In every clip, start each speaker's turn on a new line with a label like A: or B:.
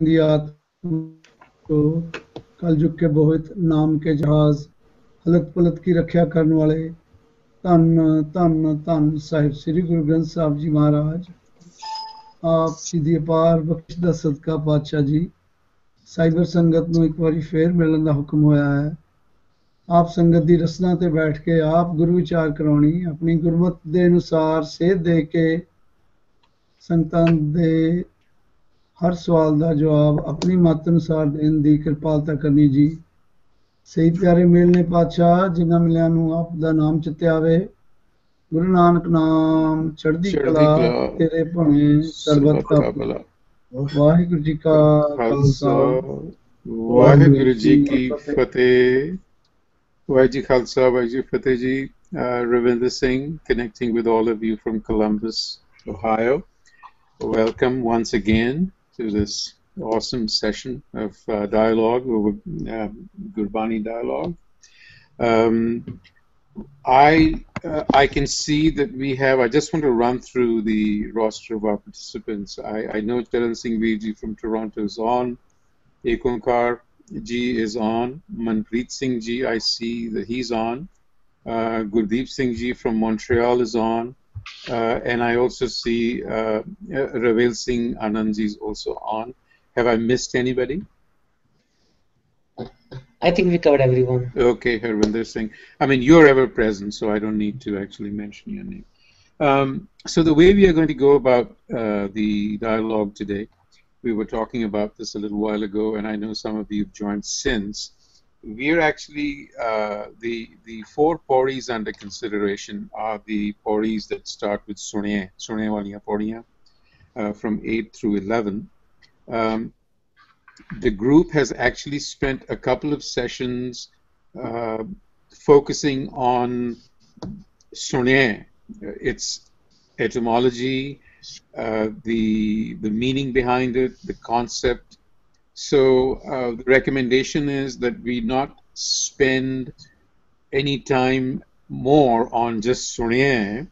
A: दी आत्मा को कलयुग के बहुत नाम के जहाज हलत पलत की रक्षा करने वाले धन धन धन साहिब श्री गुरु ग्रंथ साहिब जी महाराज आप जी ਦੀ ਅਪਾਰ ਬਖਸ਼ ਦਾ ਸਦਕਾ ਪਾਤਸ਼ਾਹ ਜੀ ਸਾਈਬਰ ਸੰਗਤ ਨੂੰ ਇੱਕ ਵਾਰੀ ਫੇਰ ਮਿਲਣ ਦਾ ਹੁਕਮ ਹੋਇਆ ਹੈ। ਆਪ ਸੰਗਤ ਦੀ ਰਸਨਾ ਤੇ ਬੈਠ ਕੇ ਆਪ ਗੁਰੂ ਵਿਚਾਰ ਕਰਾਉਣੀ ਆਪਣੀ ਗੁਰਮਤ ਦੇ ਅਨੁਸਾਰ ਸੇਧ ਦੇ ਕੇ ਸੰਗਤਾਂ ਦੇ ਹਰ ਸਵਾਲ ਦਾ ਜਵਾਬ ਆਪਣੀ ਮਤ ਅਨੁਸਾਰ ਦੇਣ ਦੀ ਕਿਰਪਾਲਤਾ ਕਰਨੀ ਜੀ। ਸਹੀ ਪਿਆਰੇ ਮੇਲ ਨੇ ਪਾਤਸ਼ਾਹ ਜਿਨ੍ਹਾਂ ਮਿਲਿਆਂ ਨੂੰ ਆਪ ਦਾ ਨਾਮ ਚਿੱਤੇ ਆਵੇ। ਗੁਰੂ ਨਾਨਕ ਨਾਮ ਚੜ੍ਹਦੀ ਕਲਾ ਤੇਰੇ ਭਾਣੇ ਸਰਬਤ ਦਾ ਭਲਾ। ਵਾਹਿਗੁਰੂ ਜੀ ਕਾ ਖਾਲਸਾ
B: ਵਾਹਿਗੁਰੂ ਜੀ ਕੀ ਫਤਿਹ। ਵਾਹਿਗੁਰੂ ਜੀ ਖਾਲਸਾ ਵਾਹਿਗੁਰੂ ਜੀ ਫਤਿਹ ਜੀ। Ravinder Singh connecting with all of you from Columbus, Ohio. Welcome once again to this awesome session of dialogue, Gurbani dialogue. I can see that we have, I just want to run through the roster of our participants. I know Charan Singh Veer ji from Toronto is on, Ekonkar ji is on, Manpreet Singh ji, I see that he's on, Gurdeep Singh ji from Montreal is on, and I also see Ravel Singh Anand ji is also on. Have I missed anybody?
C: I think we covered everyone.
B: Okay, Harvinder Singh. I mean, you're ever present, so I don't need to actually mention your name. So the way we are going to go about the dialogue today, we were talking about this a little while ago, and I know some of you have joined since. We're actually, the four Pauris under consideration are the Pauris that start with Sunye waliyan Pauriyan, from 8 through 11. The group has actually spent a couple of sessions focusing on Sunye, its etymology, the meaning behind it, the concept. So the recommendation is that we not spend any time more on just Sunye.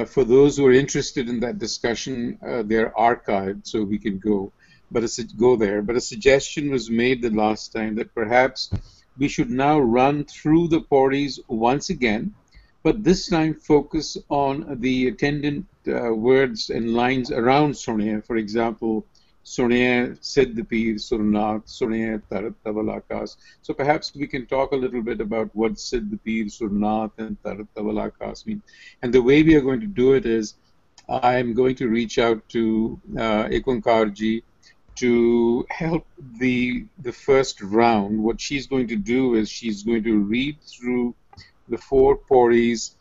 B: For those who are interested in that discussion, they're archived, so we can go. But a suggestion was made the last time that perhaps we should now run through the Pauris once again, but this time focus on the attendant words and lines around Sunye. For example, Sunye Siddh Peer Surnat, Sunye Tarat Tavalakas. So perhaps we can talk a little bit about what Siddh Peer Surnat and Tarat Tavalakas mean. And the way we are going to do it is I'm going to reach out to Ekonkar ji to help the first round. What she's going to do is she's going to read through the four Pauris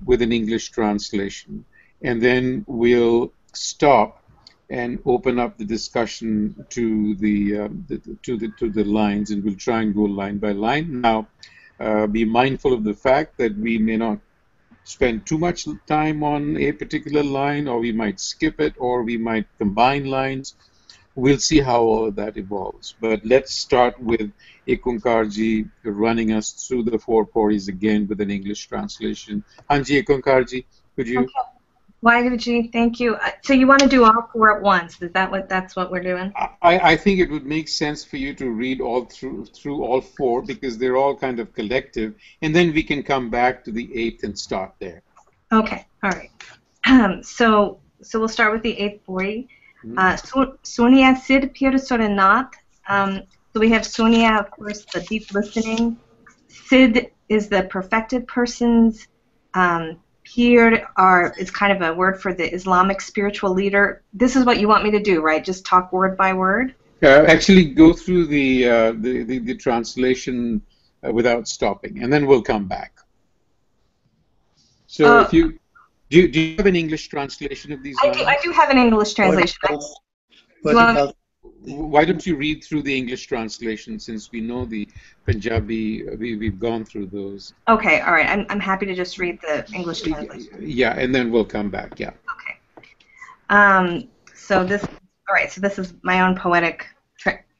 B: with an English translation, and then we'll stop and open up the discussion to the lines, and we'll try and go line by line. Now, be mindful of the fact that we may not spend too much time on a particular line, or we might skip it, or we might combine lines. We'll see how all of that evolves. But let's start with Ekonkar ji running us through the four Pauris again with an English translation. Hanji Ekonkar ji, could you?
D: Okay. Waheguru ji, thank you. So you want to do all four at once? Is that that's what we're doing?
B: I think it would make sense for you to read all through all four, because they're all kind of collective, and then we can come back to the eighth and start there.
D: Okay, all right. So we'll start with the eighth Pauri. Sunya Sid Pir Suranat. So we have Sunya, of course, the deep listening. Sid is the perfected persons. Pir is kind of a word for the Islamic spiritual leader. This is what you want me to do, right? Just talk word by word?
B: Actually, go through the translation without stopping, and then we'll come back. So if you... Do you have an English translation of these lines?
D: I do have an English translation.
B: Why don't you read through the English translation, since we know the Punjabi, we've gone through those.
D: Okay, all right. I'm happy to just read the English translation.
B: Yeah, and then we'll come back, yeah.
D: Okay. So this is my own poetic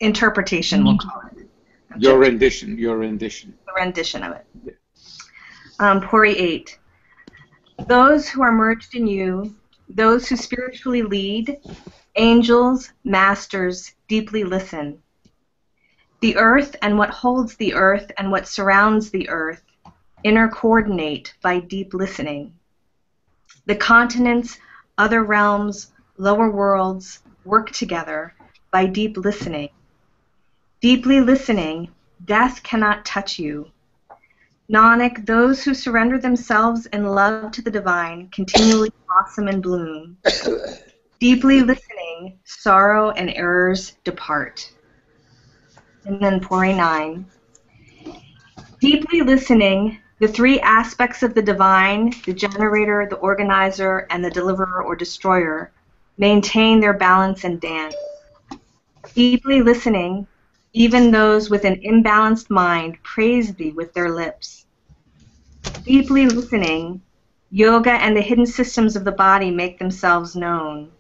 D: interpretation, we'll call it.
B: Your rendition.
D: The rendition of it. Yeah. Pauri 8. Those who are merged in you, those who spiritually lead, Angels, masters, deeply listen. The earth and what holds the earth and what surrounds the earth intercoordinate by deep listening. The continents, other realms, lower worlds work together by deep listening. Deeply listening, death cannot touch you. Nanak, those who surrender themselves in love to the divine continually blossom and bloom. Deeply listening, sorrow and errors depart. And then Pauri 9. Deeply listening, the three aspects of the divine, the generator, the organizer, and the deliverer or destroyer, maintain their balance and dance. Deeply listening, even those with an imbalanced mind praise thee with their lips. Deeply listening, yoga and the hidden systems of the body make themselves known.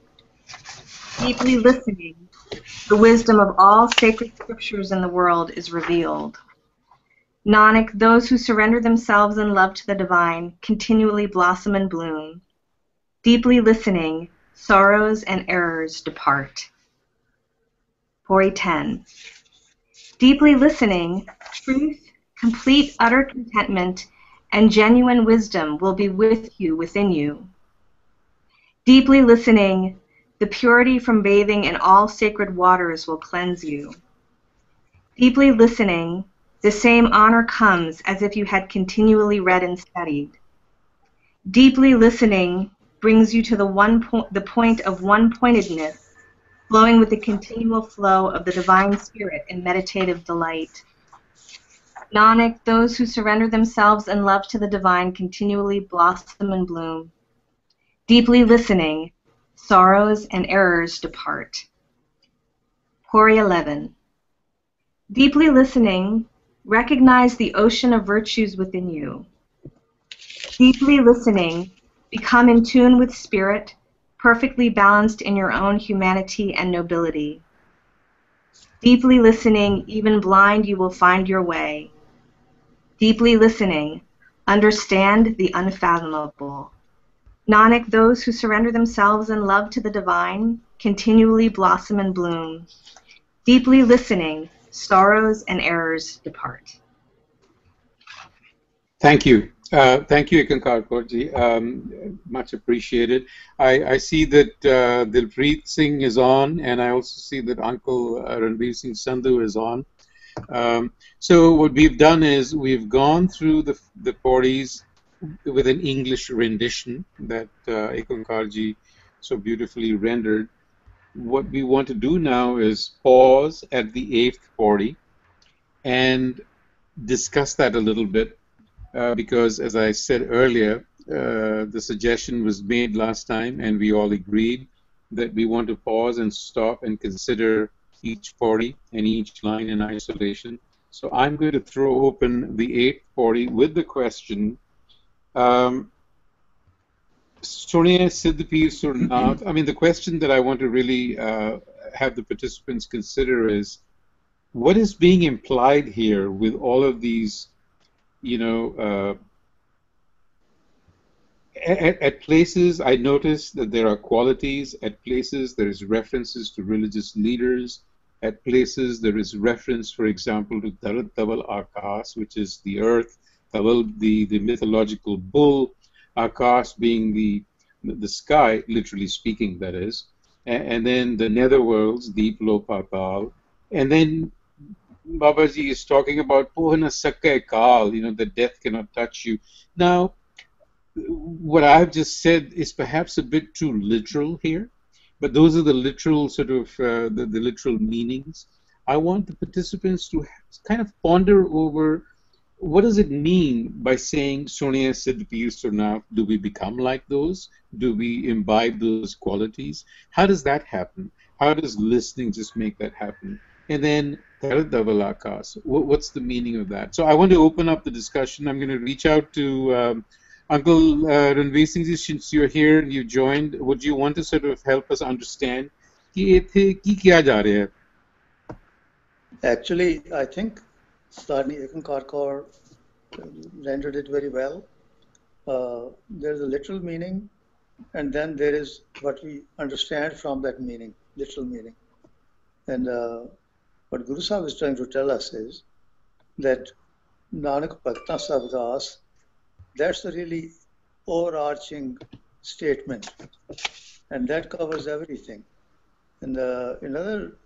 D: Deeply listening, the wisdom of all sacred scriptures in the world is revealed. Nanak, those who surrender themselves in love to the divine continually blossom and bloom. Deeply listening, sorrows and errors depart. Pauri 10. Deeply listening, truth, complete utter contentment, and genuine wisdom will be with you within you. Deeply listening, the purity from bathing in all sacred waters will cleanse you. Deeply listening, the same honor comes as if you had continually read and studied. Deeply listening brings you to the point of one-pointedness, flowing with the continual flow of the divine spirit in meditative delight. Nanak, those who surrender themselves in love to the divine continually blossom and bloom. Deeply listening, sorrows and errors depart. Pauri 11. Deeply listening, recognize the ocean of virtues within you. Deeply listening, become in tune with spirit, perfectly balanced in your own humanity and nobility. Deeply listening, even blind you will find your way. Deeply listening, understand the unfathomable. Nanak, those who surrender themselves in love to the divine continually blossom and bloom. Deeply listening, sorrows and errors depart.
B: Thank you. Thank you, Ekankar Kaurji. Much appreciated. I see that Dilpreet Singh is on, and I also see that Uncle Ranveer Singh Sandhu is on. So what we've done is we've gone through the Pauris with an English rendition that Ekankarji so beautifully rendered. What we want to do now is pause at the 8th Pauri and discuss that a little bit because, as I said earlier, the suggestion was made last time and we all agreed that we want to pause and stop and consider each Pauri and each line in isolation. So I'm going to throw open the 8th Pauri with the question, Suniye Siddh Pir Surnath. I mean, the question that I want to really have the participants consider is, what is being implied here with all of these, you know, at places I notice that there are qualities, at places there is references to religious leaders, at places there is reference, for example, to Dharat Dhaval Akash, which is the earth, Dhaval, the mythological bull, Akash being the sky, literally speaking, that is, and then the netherworlds, Deep Lo Patal, and then Babaji is talking about Pohana Sakkai Kal, you know, that death cannot touch you. Now, what I've just said is perhaps a bit too literal here, but those are the literal sort of the literal meanings. I want the participants to kind of ponder over what does it mean by saying Suniye Siddh Pir Surnath. Do we become like those? Do we imbibe those qualities? How does that happen? How does listening just make that happen? And then Dharat Dhaval Akash, what's the meaning of that? So I want to open up the discussion. I'm going to reach out to Uncle Ranveer Singh ji, since you're here and you joined, would you want to sort of help us understand ki kiya ja raha hai?
E: Actually, I think Starni Ekankar rendered it very well. There's a literal meaning, and then there is what we understand from that meaning. literal meaning. And what Guru Sahib is trying to tell us is that Nanak Bhakta Sabdas, that's the really overarching statement, and that covers everything. And in other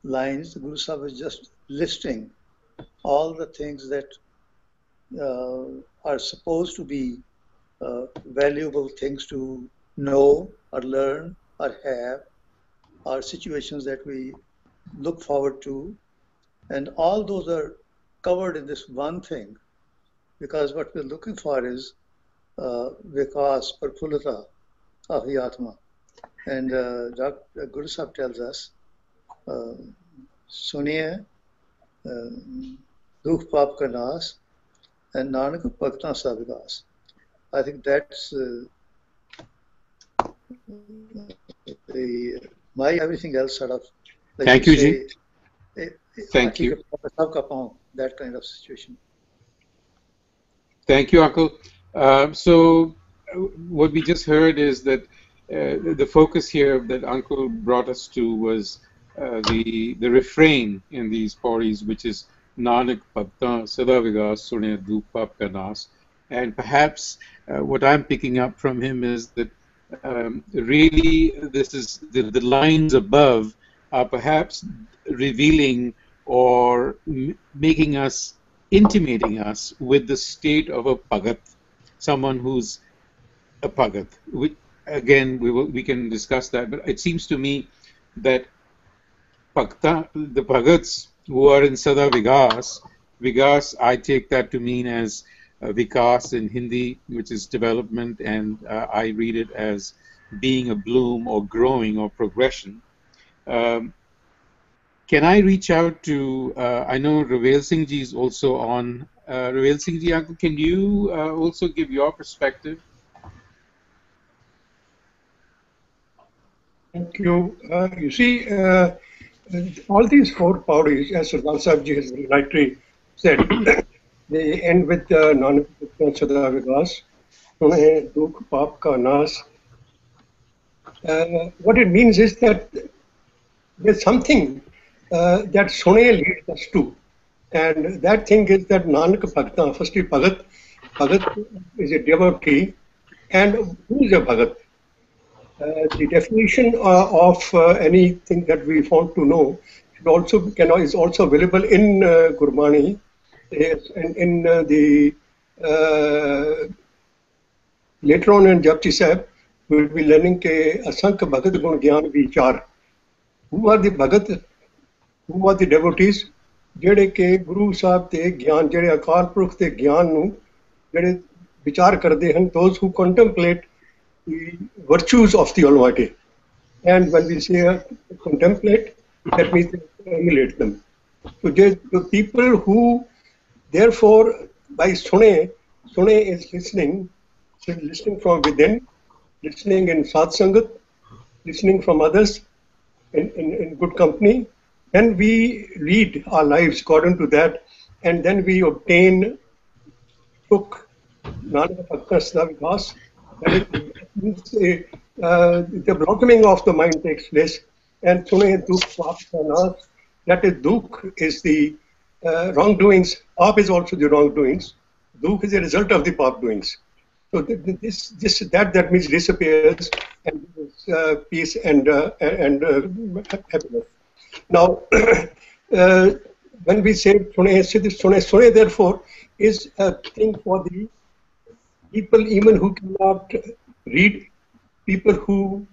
E: lines, the Guru Sahib is just listing all the things that are supposed to be valuable things to know or learn or have, or situations that we look forward to. And all those are covered in this one thing, because what we're looking for is vikas, prafulata of the Atma. And Dr. Guru Sahib tells us, Suniye, Dukh Pap Ka Nas, and Nanak Bhakta Sabdas. I think that's my everything else sort of. Like
B: Thank you, Ji. Thank you.
E: That kind of situation.
B: Thank you, Uncle. So what we just heard is that the focus here that Uncle brought us to was the refrain in these Pauris, which is Nanak Bhakta Sada Vigas Sune Dukh Pap Ka Nas. And perhaps what I'm picking up from him is that really this is the lines above are perhaps revealing or intimating us with the state of a Bhagat, someone who's a Bhagat. Again, we can discuss that, but it seems to me that the Bhagats who are in Sada Vigas, I take that to mean as Vikas in Hindi, which is development, and I read it as being a bloom or growing or progression. Can I reach out to, I know Ravel Singh Ji is also on. Ravel Singh Ji, Uncle, can you also give your perspective?
F: Thank you. You see, all these four Pauris, as Sardar Sahib Ji has rightly said, they end with Nanak Bhakta Sada Vigas, Sune Dukh Pap Ka Nas. What it means is that there's something that Sune leads us to. And that thing is that Nanak Bhakta, firstly Bhagat is a devotee. And who is a Bhagat? The definition of anything that we want to know is also available in Gurbani. In the later on in Japji Sahib, we will be learning Asank Bhagat Gun Gyan Vichaar. Who are the Bhagat? Who are the devotees? ਜਿਹੜੇ ਕਿ ਗੁਰੂ ਸਾਹਿਬ ਦੇ ਗਿਆਨ, ਜਿਹੜੇ ਅਕਾਲ ਪੁਰਖ ਦੇ ਗਿਆਨ ਨੂੰ ਜਿਹੜੇ ਵਿਚਾਰ ਕਰਦੇ ਹਨ, those who contemplate the virtues of the Almighty. And when we say contemplate, that means emulate them. So the people who, therefore, by Sune is listening from within, listening in Sadh Sangat, listening from others in good company. Then we lead our lives according to that, and then we obtain Sukh, Nanak Bhakta Sada Vikas. The blossoming of the mind takes place, and Sune Dukh Pap Ka Nas, that is Dukh is the wrongdoings, Pap is also the wrongdoings, Dukh is a result of the Pap doings. So that means disappears, and peace and happiness. Now, when we say Sune therefore is a thing for the people even who cannot read, people who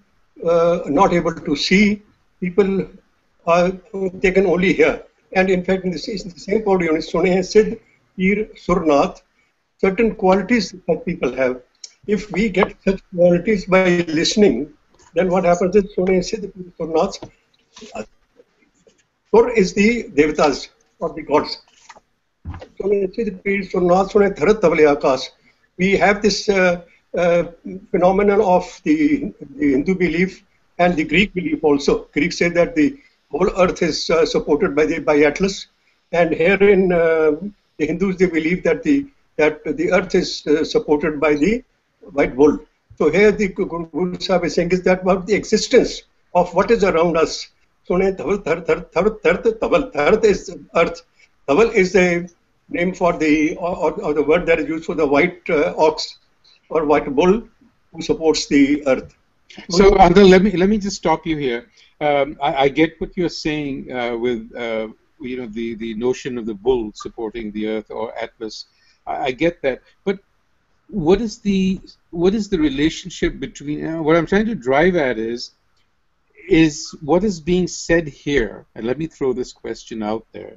F: are not able to see, people they can only hear. And in fact, in the same podium, Sune Sid Pir Surnath, certain qualities that people have. If we get such qualities by listening, then what happens is Sune Sid Pir Surnath. Sur is the devatas or the gods. We have this phenomenon of the Hindu belief and the Greek belief also. Greeks say that the whole earth is supported by Atlas, and here in the Hindus they believe that the earth is supported by the white bull. So here the Guru Sahib is saying is that about the existence of what is around us. Sune dhaval dhar dhar dhar dhar dhaval. Dhar is earth. Dhaval is the name for the or the word that is used for the white ox or white bull who supports the earth.
B: So, Uncle, let me just stop you here. I get what you're saying with you know, the notion of the bull supporting the earth or Atlas. I get that, but what is the relationship between? What I'm trying to drive at is what is being said here. And let me throw this question out there: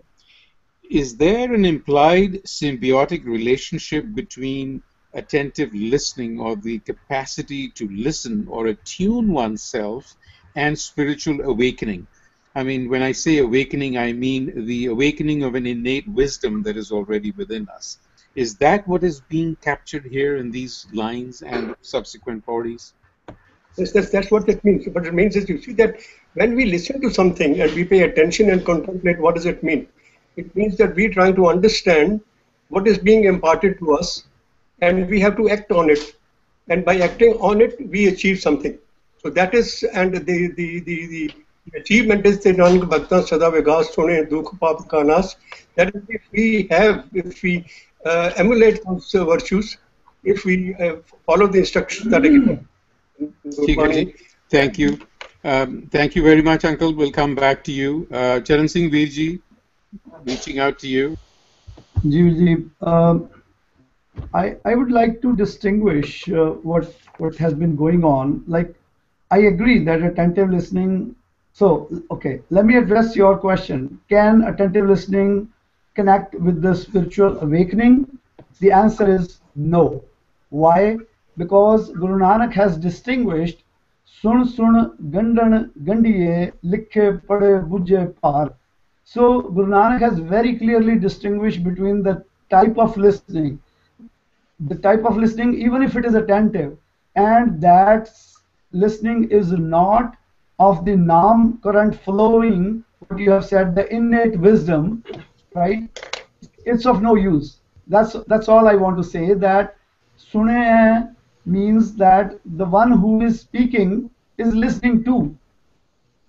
B: is there an implied symbiotic relationship between attentive listening, or the capacity to listen or attune oneself, and spiritual awakening? I mean, when I say awakening, I mean the awakening of an innate wisdom that is already within us. Is that what is being captured here in these lines and subsequent Pauris?
F: Yes, that's what it means. What it means is, you see that when we listen to something and we pay attention and contemplate, what does it mean? It means that we're trying to understand what is being imparted to us, and we have to act on it. And by acting on it, we achieve something. So that is, and the achievement is the Nanak Bhakta Sada Vigas Sune Dukh Pap Kanas. That is, if we emulate those virtues, if we follow the instructions that are given.
B: Thank you. Thank you very much, Uncle. We'll come back to you. Charan Singh Veerji, reaching out to you.
A: Ji, I would like to distinguish what has been going on. Like, I agree that attentive listening. So, okay, let me address your question. Can attentive listening connect with the spiritual awakening? The answer is no. Why? Because Guru Nanak has distinguished sun sun gandan gandiye likhe pade bujhe par. So Guru Nanak has very clearly distinguished between the type of listening, even if it is attentive, and that listening is not of the nam current flowing, what you have said, the innate wisdom, right? It's of no use. That's all I want to say. That sune means that the one who is speaking is listening too.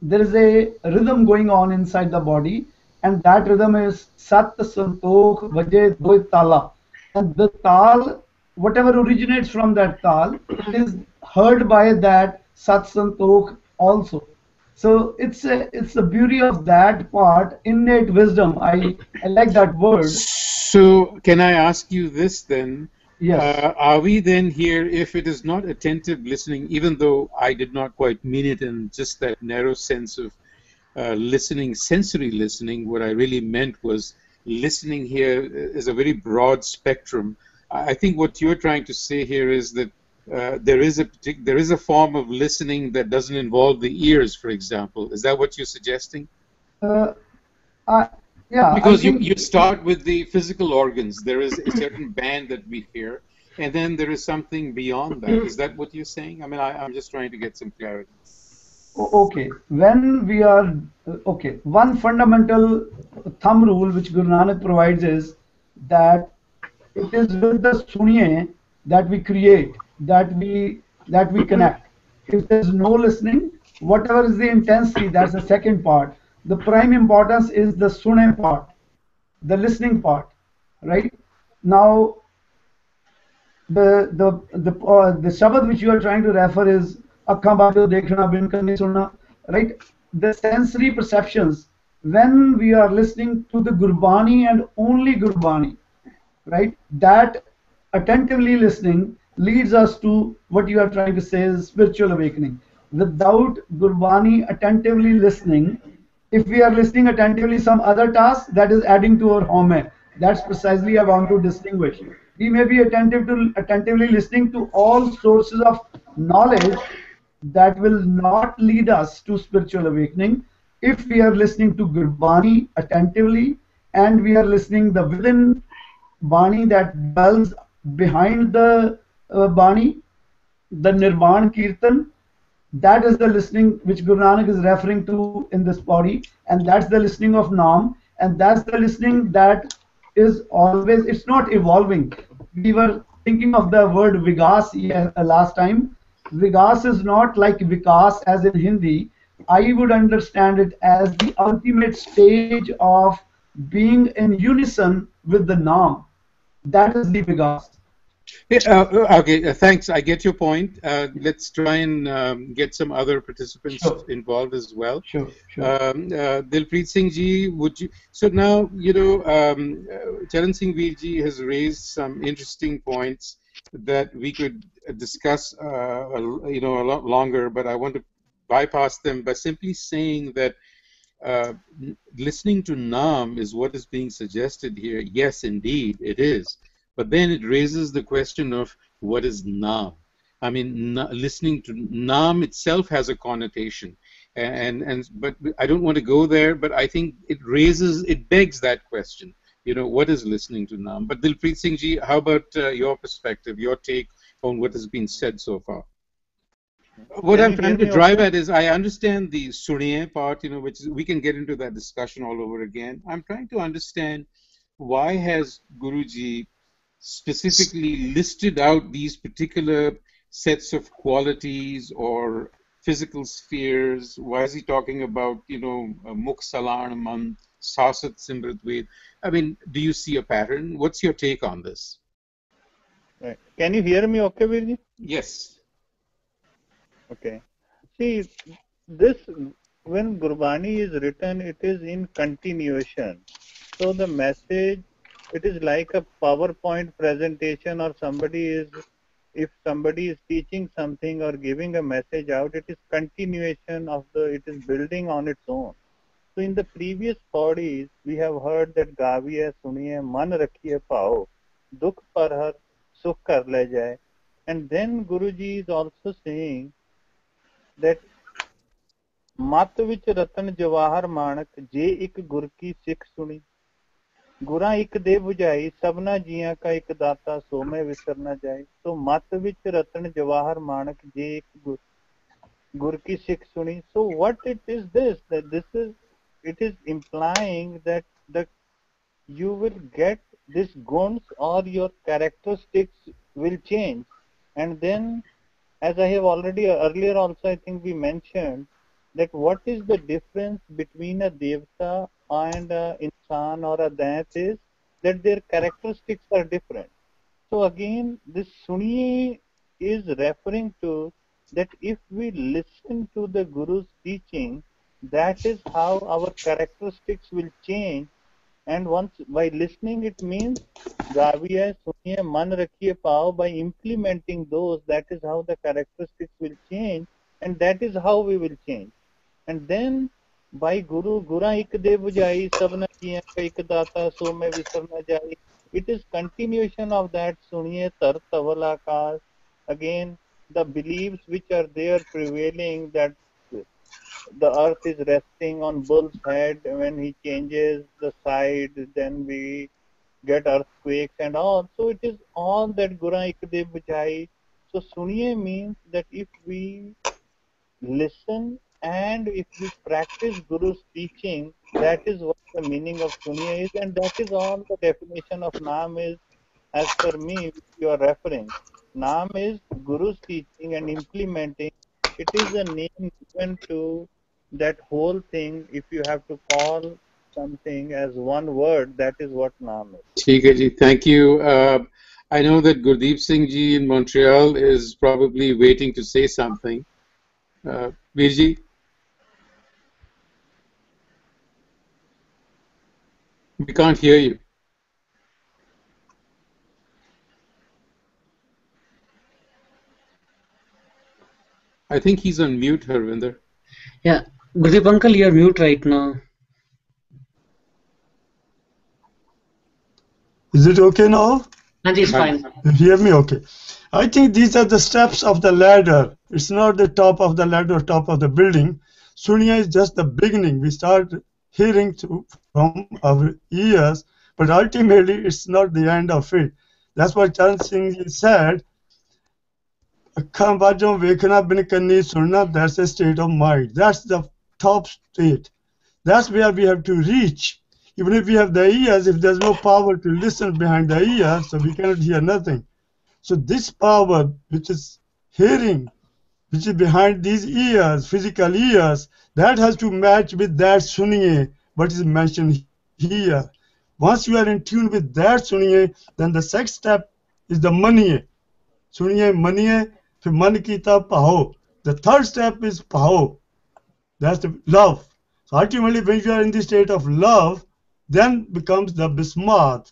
A: There is a rhythm going on inside the body, and that rhythm is Sat Santokh Vaje Doi Tala. And the tal, whatever originates from that tal, is heard by that Sat Santokh also. So it's the beauty of that part, innate wisdom. I like that word.
B: So can I ask you this then?
A: Yes.
B: Are we then here, if it is not attentive listening, even though I did not quite mean it in just that narrow sense of listening, sensory listening, what I really meant was listening here is a very broad spectrum. I think what you're trying to say here is that there is a form of listening that doesn't involve the ears, for example. Is that what you're suggesting?
A: Yeah.
B: Because you start with the physical organs. There is a certain band that we hear, and then there is something beyond that. Is that what you're saying? I mean, I'm just trying to get some clarity.
A: Okay. When we are okay, one fundamental thumb rule which Guru Nanak provides is that it is with the suniye that we create, that we connect. If there is no listening, whatever is the intensity, that's the second part. The prime importance is the sune part, the listening part, right? Now, the shabad which you are trying to refer is akkhan bajo dekhna bin karni sunna, right? The sensory perceptions, when we are listening to the Gurbani and only Gurbani, right? That attentively listening leads us to what you are trying to say is spiritual awakening. Without Gurbani attentively listening, if we are listening attentively some other task, that is adding to our home. That's precisely I want to distinguish. We may be attentively listening to all sources of knowledge that will not lead us to spiritual awakening. If we are listening to Gurbani attentively, and we are listening the within Bani that dwells behind the Bani, the Nirvan Kirtan, that is the listening which Guru Nanak is referring to in this body, and that's the listening of Naam, and that's the listening that is always, it's not evolving. We were thinking of the word Vigas last time. Vigas is not like Vikas as in Hindi. I would understand it as the ultimate stage of being in unison with the Naam. That is the Vigas.
B: Yeah, okay, thanks. I get your point. Let's try and get some other participants
A: Sure.
B: involved as well.
A: Sure, sure.
B: Dilpreet Singh ji, would you? So now, Charan Singh Veer ji has raised some interesting points that we could discuss, a lot longer. But I want to bypass them by simply saying that listening to Naam is what is being suggested here. Yes, indeed, it is. But then it raises the question of what is Naam? I mean, listening to Naam itself has a connotation, but I don't want to go there. But I think it begs that question. What is listening to Naam? But Dilpreet Singh ji, how about your perspective, your take on what has been said so far? What I'm trying to drive at is I understand the Suniye part, which we can get into that discussion all over again. I'm trying to understand why has Guruji specifically listed out these particular sets of qualities or physical spheres? Why is he talking about, Mukh Salan Man, Sasat Simrit Ved? I mean, do you see a pattern? What's your take on this?
G: Right. Can you hear me okay, Virji?
B: Yes.
G: Okay. See, this, when Gurbani is written, it is in continuation. So the message, it is like a PowerPoint presentation, or if somebody is teaching something or giving a message out, it is continuation of it is building on its own. So in the previous Pauris, we have heard that Gaviye, Suniye, Man Rakhiye Pao, Dukh Parhar, Sukh Kar Le Jaye. And then Guruji is also saying that मत विच रतन जवाहर माणक जे एक गुर की सिख सुनी गुरा एक दे बुझाई सबना जिया का एक दाता सो में विसर न जाए. तो मत विच रतन जवाहर माणक जे एक गुर की सिख सुनी. So what it is this, that it is implying that you will get this guns or your characteristics will change. And then, as I have already earlier also I think we mentioned, that what is the difference between a devta and a insan or a dait is that their characteristics are different. So again, this Suniye is referring to that if we listen to the Guru's teaching, that is how our characteristics will change. And once by listening, it means Gaviye, Suniye, Man Rakhiye Pao. By implementing those, that is how the characteristics will change, and that is how we will change. And then by Gura ik de bujai sabna kiya ka ik data so mein visar na jai. It is continuation of that Suniye tar taval akash. Again, the beliefs which are there prevailing that the earth is resting on bull's head. When he changes the side, then we get earthquakes and all. So it is all that Gura ik de bujai. So Suniye means that if we listen and if we practice Guru's teaching, that is what the meaning of Suniye is, and that is all the definition of Naam is, as per me, which you are referring. Naam is Guru's teaching and implementing. It is a name given to that whole thing. If you have to call something as one word, that is what Naam is.
B: Theek hai ji, thank you. I know that Gurdeep Singh ji in Montreal is probably waiting to say something. Virji? We can't hear you. I think he's on mute, Harvinder.
C: Yeah, Gurdeep uncle, you're mute right now.
H: Is it okay now?
C: Anji, it's fine.
H: You hear me okay? I think these are the steps of the ladder. It's not the top of the ladder, top of the building. Suniya is just the beginning. We start hearing from our ears, but ultimately it's not the end of it. That's what Charan Singh said. That's a state of mind. That's the top state. That's where we have to reach. Even if we have the ears, if there's no power to listen behind the ears, so we cannot hear nothing. So this power, which is hearing, which is behind these ears, physical ears, that has to match with that suniye, what is mentioned here. Once you are in tune with that suniye, then the second step is the maniye. Suniye, maniye, फिर मन कीता पाहो. The third step is paho. That's the love. So ultimately, when you are in the state of love, then becomes the bismarck.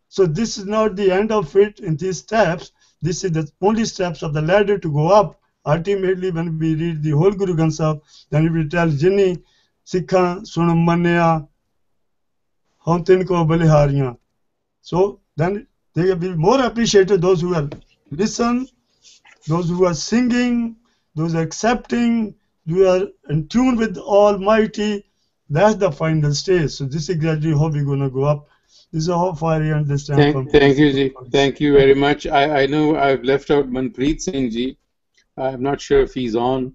H: So this is not the end of it in these steps. This is the only steps of the ladder to go up. Ultimately, when we read the whole Guru Granth Sahib, then we tell Jinni, Sikha, Sun Manniyeh, Hum Tinko Balihariyan. So then they will be more appreciated, those who are listen, those who are singing, those accepting, you are in tune with the Almighty. That's the final stage. So this is gradually how we're going to go up. This is how far I understand from.
B: Thank you, Ji. Thank you very much. I know I've left out Manpreet Singh Ji. I'm not sure if he's on.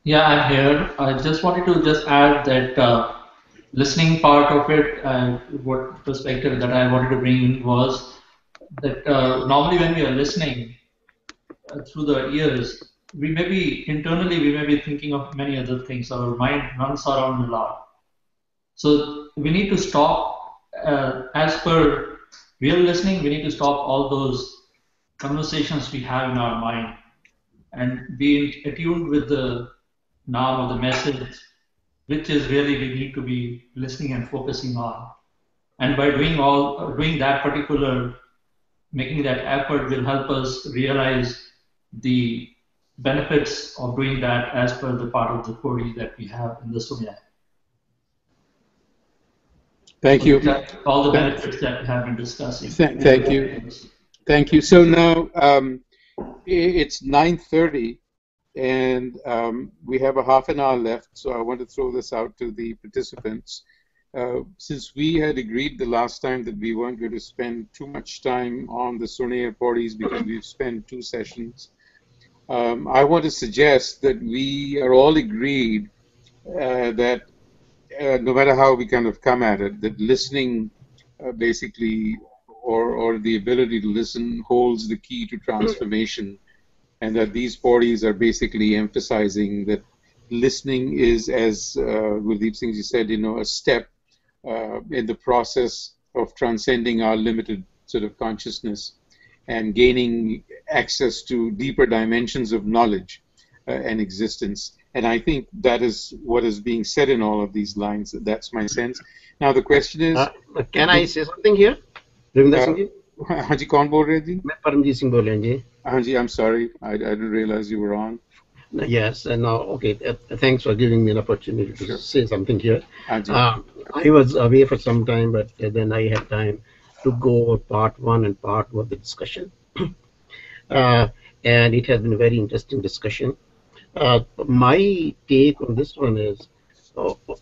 I: Yeah, I'm here. I just wanted to just add that listening part of it, what perspective that I wanted to bring in was that normally when we are listening through the ears, we may be internally we may be thinking of many other things. Our mind runs around a lot. So we need to stop, as per real listening, we need to stop all those conversations we have in our mind and be attuned with the naam or the message, which is really we need to be listening and focusing on. And by doing that particular, making that effort will help us realize the benefits of doing that as per the part of the Pauri that we have in the Sunya.
B: Thank you.
I: All the benefits that we have been discussing.
B: Thank you. Thank you. So now it's 9:30 and we have a half an hour left. So I want to throw this out to the participants. Since we had agreed the last time that we weren't going to spend too much time on the Sunya Pauris because we've spent 2 sessions, I want to suggest that we are all agreed that no matter how we kind of come at it, that listening basically, or the ability to listen, holds the key to transformation, and that these Pauris are basically emphasizing that listening is, as Gurdeep Singh ji said, a step in the process of transcending our limited sort of consciousness and gaining access to deeper dimensions of knowledge and existence. And I think that is what is being said in all of these lines. That's my sense. Now the question is,
J: can I say something here?
B: हाँ जी, कौन बोल रहे जी?
J: मैं परमजीत सिंह बोल रहा हूँ जी.
B: हाँ जी, I'm sorry, I didn't realize you were on.
J: Yes, and now okay. Thanks for giving me an opportunity to say something here. I was away for some time, but then I had time to go over part 1 and part 2 of the discussion, and it has been a very interesting discussion. My take on this one is,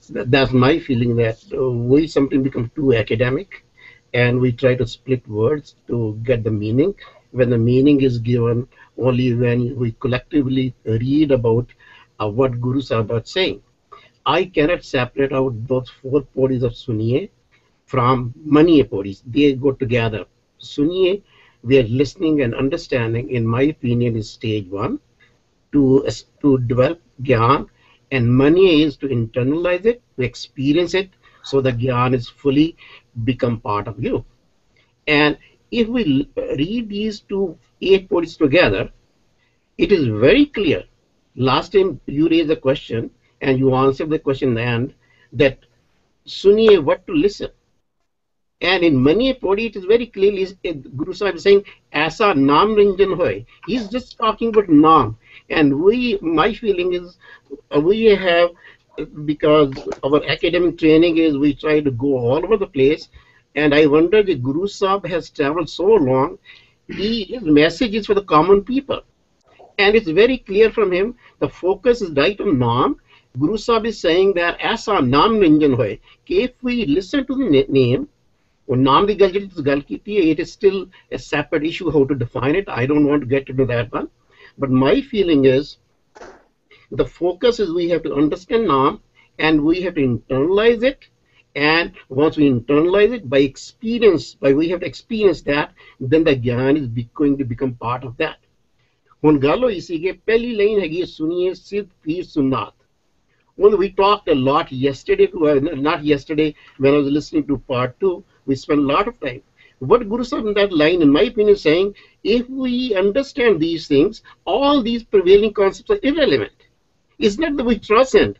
J: that's my feeling that we sometimes become too academic, and we try to split words to get the meaning, when the meaning is given only when we collectively read about what Guru Sahib was saying. I cannot separate out those 4 Pauris of Suniye from Manniyeh Pauris. They go together. Suniye, we are listening and understanding, in my opinion, is stage 1 to develop Gyan, and Manniyeh is to internalize it, to experience it, so the Gyan is fully become part of you. And if we read these 8 Pauris together, it is very clear. Last time you raised a question and you answered the question in the end, that Suniye, what to listen. And in Manniyeh Pauri, it is very clearly, Guru Sahib is saying, Aisa Naam Ranjan Hoy. He's just talking about Naam. And my feeling is, we have, because our academic training is, we try to go all over the place. And I wonder, the Guru Sahib has traveled so long, his message is for the common people. And it's very clear from him, the focus is right on Naam. Guru Sahib is saying that, Aisa Naam Ranjan Hoy. If we listen to the name, it is still a separate issue how to define it. I don't want to get into that one. But my feeling is, the focus is we have to understand Naam, and we have to internalize it. And once we internalize it by experience, we have to experience that, then the Gyan is going to become part of that. ਹੁਣ ਗੱਲ ਹੋਈ ਸੀ ਕਿ ਪਹਿਲੀ line ਹੈਗੀ ਸੁਣੀਏ ਸਿੱਧ ਪੀਰ ਸੁਨਾਤ. Well, we talked a lot yesterday, not yesterday, when I was listening to part 2, we spent a lot of time. What Guru Sahib in that line, in my opinion, is saying, if we understand these things, all these prevailing concepts are irrelevant. It's not that we transcend.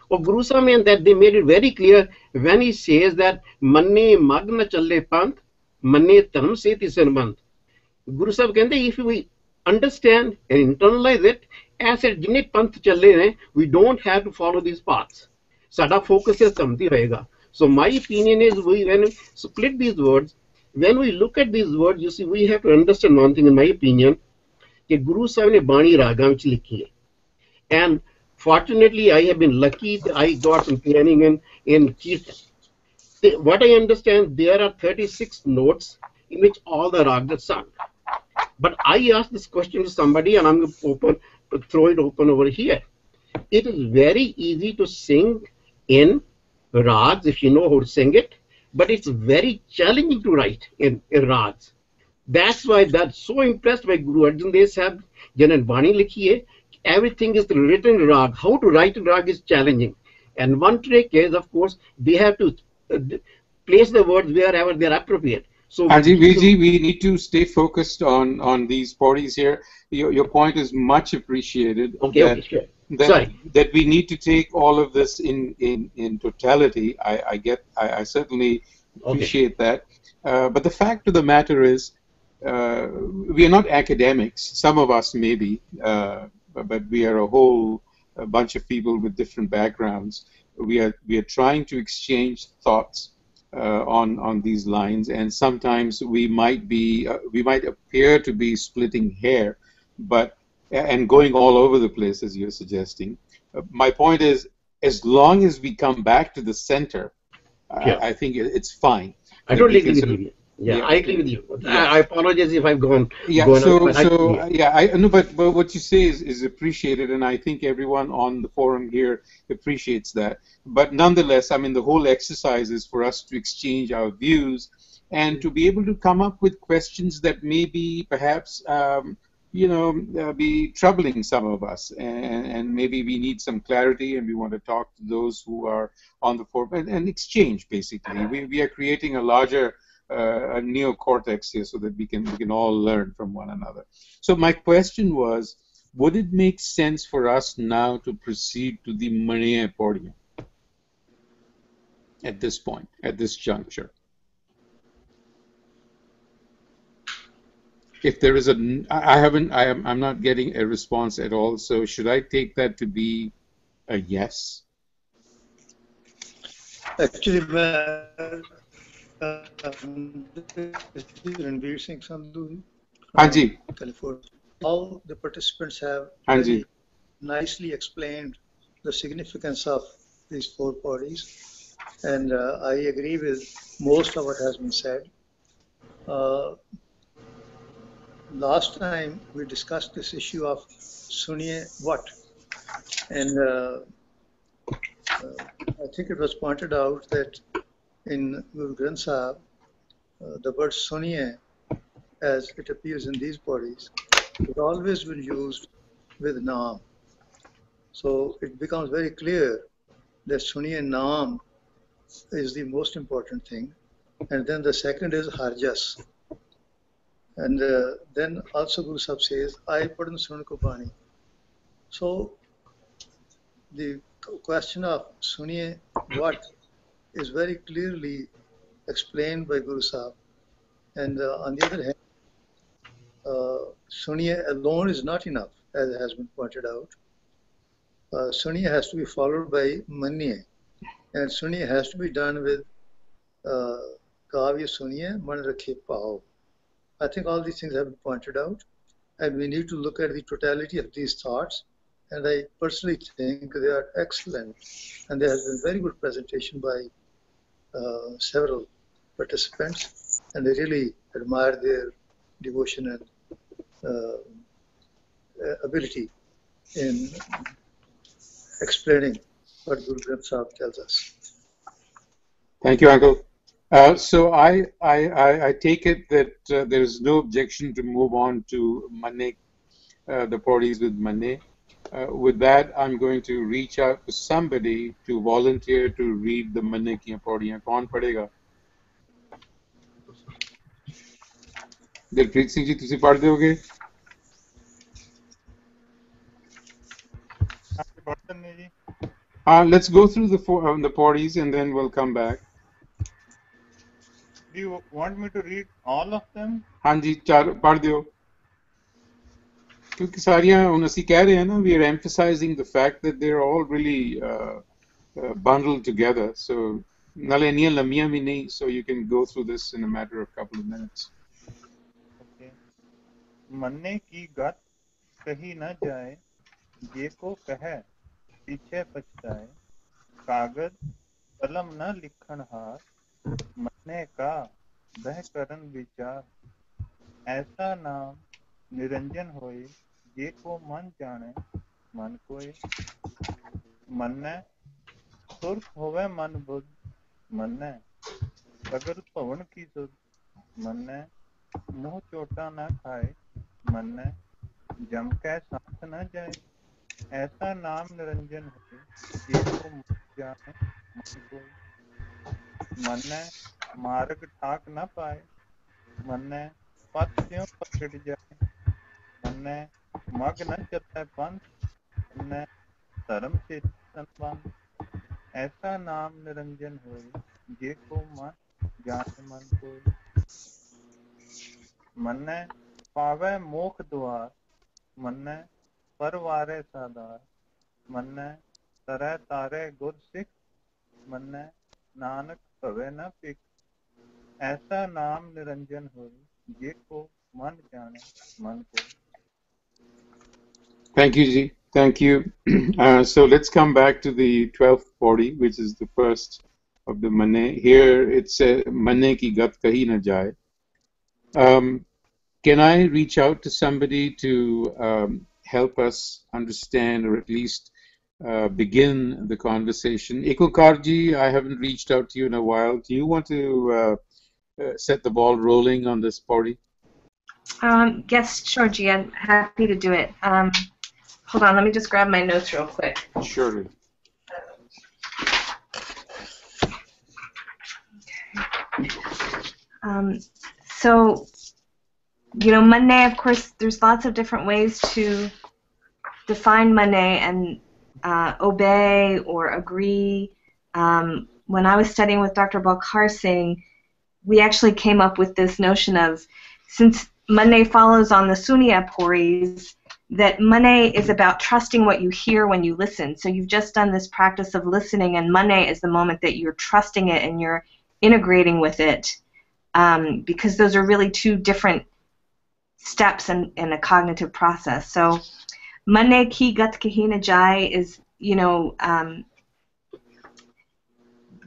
J: Or Guru Sahib, and that they made it very clear when he says that, Manniyeh magna challe panth, Manniyeh dharm se tisarmant. Guru Sahib ਕਹਿੰਦੇ if we understand and internalize it, as ਜਿੰਨੇ ਪੰਥ ਚੱਲੇ ਨੇ, we don't have to follow these paths. ਸਾਡਾ focus is ਧਰਮ ਹੋਏਗਾ. So my opinion is, when we split these words, when we look at these words, you see, we have to understand one thing, in my opinion, ਕਿ ਗੁਰੂ ਸਾਹਿਬ ਨੇ ਬਾਣੀ ਰਾਗਾਂ ਵਿੱਚ ਲਿਖੀ ਹੈ. And fortunately, I have been lucky that I got some training in Kirtan. What I understand, there are 36 notes in which all the rags are sung. But I asked this question to somebody, and I'm going to throw it open over here. It is very easy to sing in rags if you know how to sing it, but it's very challenging to write in rags. That's why that's so impressed by Guru Arjan Dev Sahib, Janan Bani likhi hai. Everything is written in rag. How to write in rag is challenging. And one trick is, of course, they have to place the words wherever they are appropriate. So
B: Viji, we need to stay focused on these Pauris here. Your point is much appreciated.
J: Okay, sure.
B: That we need to take all of this in totality. I certainly appreciate that. But the fact of the matter is, we are not academics. Some of us maybe, but we are a bunch of people with different backgrounds. We are trying to exchange thoughts on these lines, and sometimes we might appear to be splitting hair, and going all over the place, as you're suggesting. My point is, as long as we come back to the center, I think it's fine.
J: I totally agree with you. Yeah, I agree with you. Yeah. I apologize if I've gone.
B: But what you say is appreciated, and I think everyone on the forum here appreciates that. But nonetheless, I mean, the whole exercise is for us to exchange our views and to be able to come up with questions that may be perhaps be troubling some of us, and maybe we need some clarity, and we want to talk to those who are on the forum and exchange. Basically, we are creating a larger a neocortex here, so that we can all learn from one another. So my question was, would it make sense for us now to proceed to the Manniyeh podium at this point, at this juncture? If there is I'm not getting a response at all. So should I take that to be a yes?
E: Actually, Ranveer Singh Sandhu, California. All the participants have very nicely explained the significance of these 4 Pauris, and I agree with most of what has been said. Last time we discussed this issue of Suniye what, and I think it was pointed out that in Guru Granth Sahib, the word Suniye, as it appears in these Pauris, has always been used with Naam. So it becomes very clear that Suniye Naam is the most important thing. And then the second is Harjas. And then also Guru Sahib says, I Padan Sun Ko Bani. So the question of Suniye what is very clearly explained by Guru Sahib. And on the other hand, Suniye alone is not enough, as has been pointed out. Suniye has to be followed by Manniyeh. And Suniye has to be done with Kavya Suniye, Man Rakhe Pao. I think all these things have been pointed out. And we need to look at the totality of these thoughts. And I personally think they are excellent. And there has been very good presentation by several participants, and I really admire their devotion and ability in explaining what Guru Granth Sahib tells us.
B: Thank you, Uncle. So I take it that there is no objection to move on to Manniyeh the Pauris with Manniyeh. With that, I'm going to reach out to somebody to volunteer to read the Manniyeh ki Pauriyan. Kaun padega? Dilpreet Singh ji, tusi pad doge? Let's go through the Pauris and then we'll come back.
G: Do you want me to read all of them?
B: हाँ जी, चार पढ़ दियो. क्योंकि सारियां हम असी कह रहे हैं ना, we are emphasizing the fact that they're all really bundled together. So नाले इन्नियां लंबियां भी नहीं, so you can go through this in a matter of a couple of minutes.
G: Okay. मन्ने की गत कही न जाए, ये को कहे पीछे पछताए, कागज कलम न लिखन हार, मन्ने का बह करन विचार, ऐसा नाम निरंजन होए, ये को मन जाने मन कोय, मन्ने सुर्ख होवे मन बुध, मन्ने सगल भवन की सुध, मन्ने मुंह चोटा न खाए, मन्ने जम के साथ न जाए, ऐसा नाम निरंजन होए, ये को मन जाने मन कोय, मन्ने मार्ग ठाक न पाए, मन्ने पथ त्यों पकड़ जाए, मन्ने मग न चले पंथ, मन्ने धर्म से संबंध, ऐसा नाम निरंजन होए, ये को मन जाने मन कोय, मन्ने पावे मोख द्वार, मन्ने परवारे सादार, मन्ने तरह तारे गुर सिख, मन्ने नानक भवे न पिक, ऐसा नाम निरंजन होए, ये को मन जाने मन को.
B: Thank you, Ji. Thank you. So let's come back to the 12th Pauri, which is the first of the Manniyeh. Here it says, Manniyeh ki gat kahi na jaye. Can I reach out to somebody to help us understand or at least begin the conversation? Ikokar ji, I haven't reached out to you in a while. Do you want to set the ball rolling on this Pauri?
D: Yes, sure, G. I'm happy to do it. Hold on, let me just grab my notes real quick.
B: Sure.
D: So, you know, Manniyeh, of course, there's lots of different ways to define Manniyeh and obey or agree. When I was studying with Dr. Balkar Singh, we actually came up with this notion of, since Manniyeh follows on the Sunya Pauris, that Manniyeh is about trusting what you hear when you listen. So you've just done this practice of listening, and Manniyeh is the moment that you're trusting it and you're integrating with it, because those are really two different steps in a cognitive process. So Manniyeh ki gat kahi na jaye is, you know,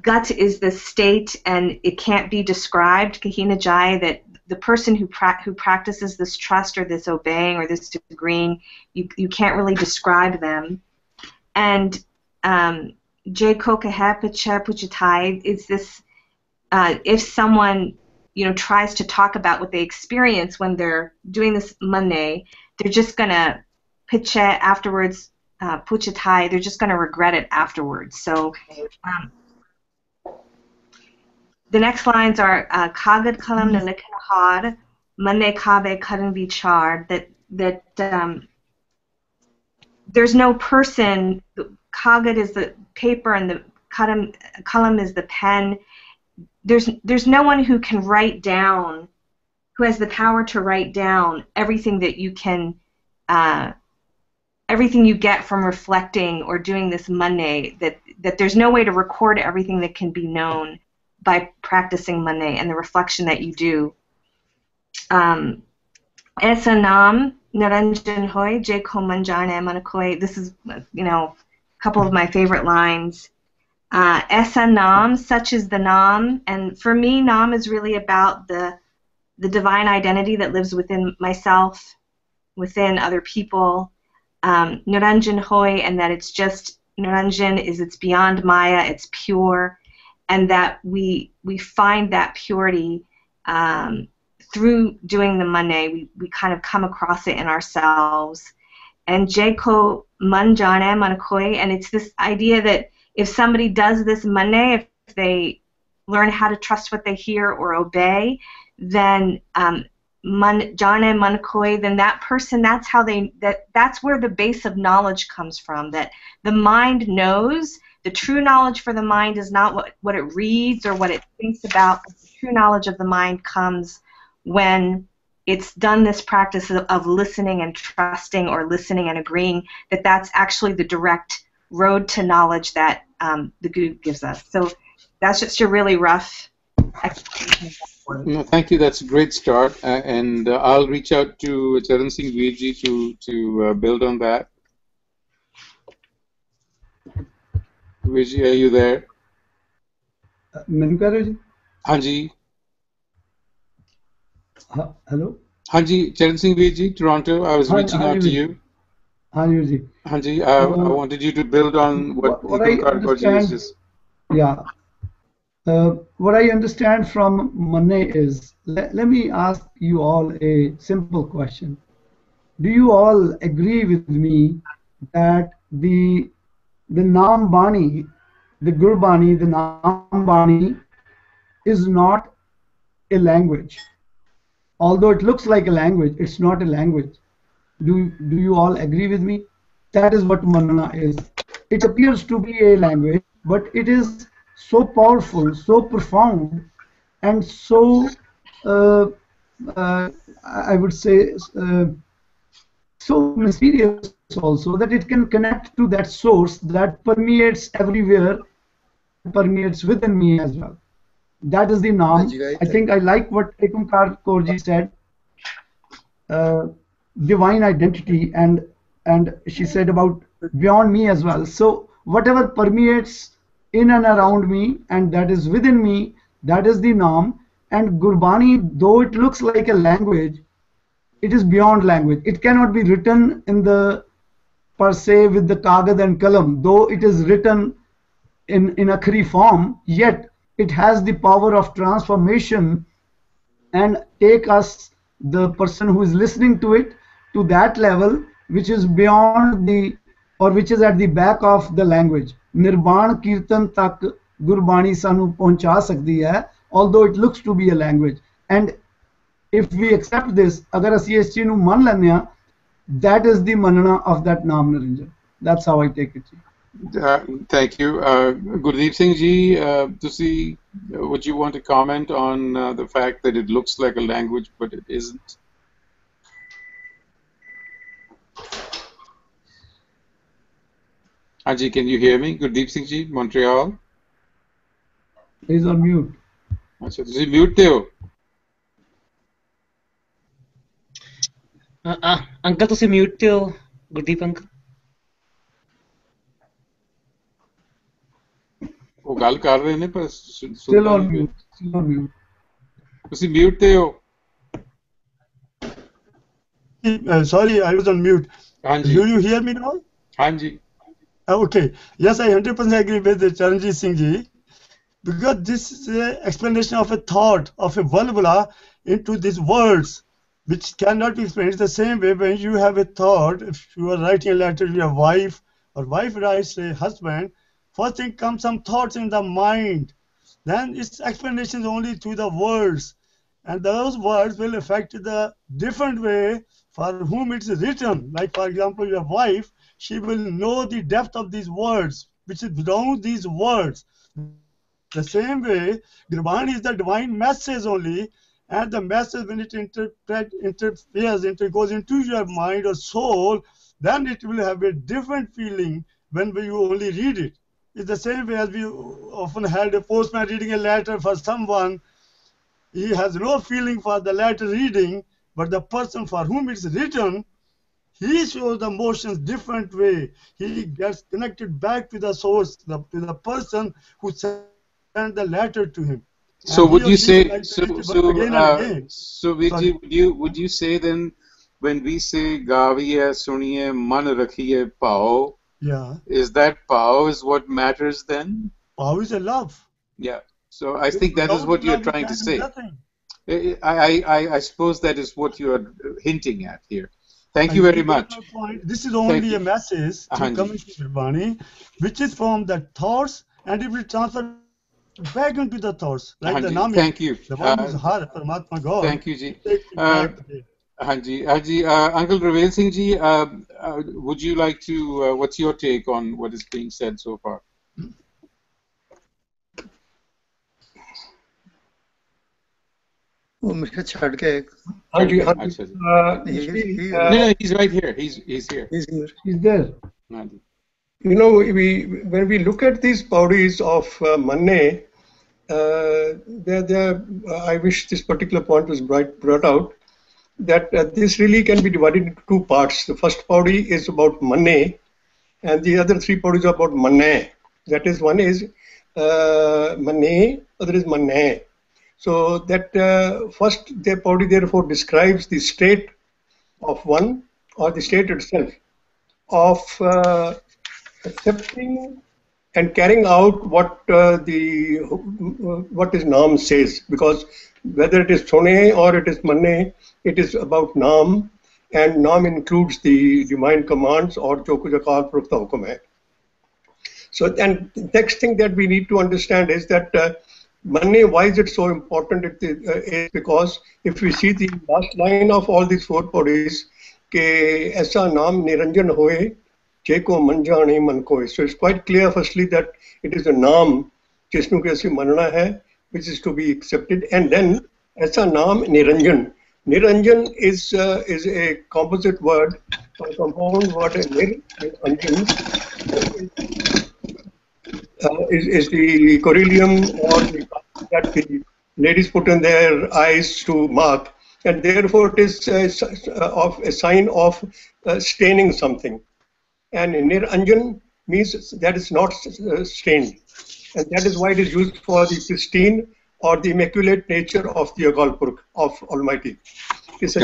D: gut is the state and it can't be described. Kahi na jaye, that the person who practices this trust or this obeying or this agreeing, you can't really describe them. And Jay Kokahepache Puchitai is this, if someone, you know, tries to talk about what they experience when they're doing this Manniyeh, they're just going to piche afterwards, Puchitai, they're just going to regret it afterwards. So the next lines are Kagad kalam na likhan har, Manniyeh kabe karan Vichaar, that there's no person. Kagad is the paper and the kalam is the pen. There's no one who can write down, who has the power to write down everything that you can, everything you get from reflecting or doing this Manniyeh. That there's no way to record everything that can be known by practicing Manniyeh and the reflection that you do. Aisa naam naranjan hoy je ko manjane manakoi. This is, you know, a couple of my favorite lines. Esa naam, such is the naam, and for me, naam is really about the divine identity that lives within myself, within other people. Naranjan hoy, and that it's just, Naranjan is, it's beyond Maya, it's pure, and that we find that purity through doing the Manniyeh, we kind of come across it in ourselves. And Jeko Manjane Manakoi, and it's this idea that if somebody does this Manniyeh, if they learn how to trust what they hear or obey, then Jane Manakoi, then that person, that's how that's where the base of knowledge comes from. That the mind knows. The true knowledge for the mind is not what it reads or what it thinks about. The true knowledge of the mind comes when it's done this practice of listening and trusting, or listening and agreeing, that that's actually the direct road to knowledge that the Guru gives us. So that's just a really rough explanation.
B: No, thank you. That's a great start, and I'll reach out to Charan Singh Veerji to build on that. Veerji, are you there?
A: Mankaroji?
B: Hanji.
A: Hello?
B: Hanji, Charan Singh Veerji, Toronto. I was reaching out to you.
A: Hanji.
B: Hanji, I wanted you to build on what Ekam Kaur was just.
A: Yeah. What I understand from Manniyeh is, let me ask you all a simple question. Do you all agree with me that the Naam Bani, the Gurbani, the Naam Bani is not a language? Although it looks like a language, it's not a language. Do you all agree with me? That is what Manna is. It appears to be a language, but it is so powerful, so profound, and so I would say so mysterious also, that it can connect to that source that permeates everywhere, permeates within me as well. That is the Naam. I think I like what Ekam Kaur said, divine identity, and she said about beyond me as well. So whatever permeates in and around me, and that is within me, that is the Naam. And Gurbani, though it looks like a language, it is beyond language. It cannot be written in the per se with the kagad and kalam, though it is written in akhri form, yet it has the power of transformation and take us, the person who is listening to it, to that level which is beyond or which is at the back of the language. Nirbaan Kirtan tak Gurbani sanu pahuncha sakdi hai, although it looks to be a language. And if we accept this, agar assi is cheez nu man lenne ha, that is the manana of that Naam Niranjan. That's how I take it.
B: Thank you. Gurdeep Singh ji, would you want to comment on the fact that it looks like a language but it isn't? Haji, can you hear me? Gurdeep Singh ji, Montreal.
A: He's on mute.
B: Achha, ਤੁਸੀਂ mute te ho?
C: Uncle, ਤੁਸੀਂ mute te ho, Gurdeep uncle.
B: ਉਹ ਗੱਲ ਕਰ ਰਹੇ ਨੇ ਪਰ
A: still on mute.
B: ਤੁਸੀਂ mute te ho?
H: Sorry, I was on mute.
B: Hanji.
H: Do you hear me now?
B: Hanji.
H: Okay. Yes, I 100% agree with Charanjit Singh ji, because this is an explanation of a thought, of a valvula into these words, which cannot be explained. It's the same way when you have a thought, if you are writing a letter to your wife, or wife writes to a husband, first thing comes some thoughts in the mind. Then its explanation is only through the words. And those words will affect the different way for whom it's written. Like, for example, your wife, she will know the depth of these words, which is beyond these words. The same way, Gurbani is the divine message only, and the message, when it interferes, goes into your mind or soul, then it will have a different feeling when you only read it. It's the same way as we often had a postman reading a letter for someone. He has no feeling for the letter reading, but the person for whom it's written, he shows the emotions different way. He gets connected back to the source, to the person who sent the letter to him.
B: So would you say,
H: again and again.
B: So would you say then, when we say gaviye, suniye, man rakhiye, pao,
H: yeah,
B: is that pao is what matters then?
H: Pao is a love.
B: Yeah. So I think that is what you're trying to say. I suppose that is what you are hinting at here. Thank you very much.
H: Point. This is only a message through coming to Gurbani, which is from the thoughts, and it will transfer back into the thoughts, like the Nami.
B: Thank you.
H: The one who's Har, Paramatma God.
B: Thank you, Ji. Uncle Ravel Singh Ji, would you like to, what's your take on what is being said so far?
E: वो मुझे छड़ के
F: हाँ जी हाँ
B: No, he's right here. He's here.
A: He's there.
F: You know, when we look at these Pauris of Manniyeh, I wish this particular point was brought out, that this really can be divided into two parts. The first Pauri is about Manniyeh, and the other three Pauris are about Manniyeh. That is, one is Manniyeh, other is Manniyeh. So that first the Pauri therefore describes the state of one, or the state itself, of accepting and carrying out what his Naam says, because whether it is Sone or it is Manniyeh, it is about Naam, and Naam includes the divine commands or jo kuch Akal Purukh ka hukum hai. So, and the next thing that we need to understand is that Manniyeh, why is it so important? It is because if we see the last line of all these four Pauris, ke aisa naam niranjan hoye, jeko man jane man koye. So it's quite clear, firstly, that it is a naam, jisnu ke asi manna hai, which is to be accepted, and then aisa naam niranjan. Niranjan is a composite word, a compound word, niranjan is the coryllium or that the ladies put in their eyes to mark, and therefore it is a sign of staining something. And niranjan means that is not stained, and that is why it is used for the pristine or the immaculate nature of the Akal Purukh, of Almighty. जिस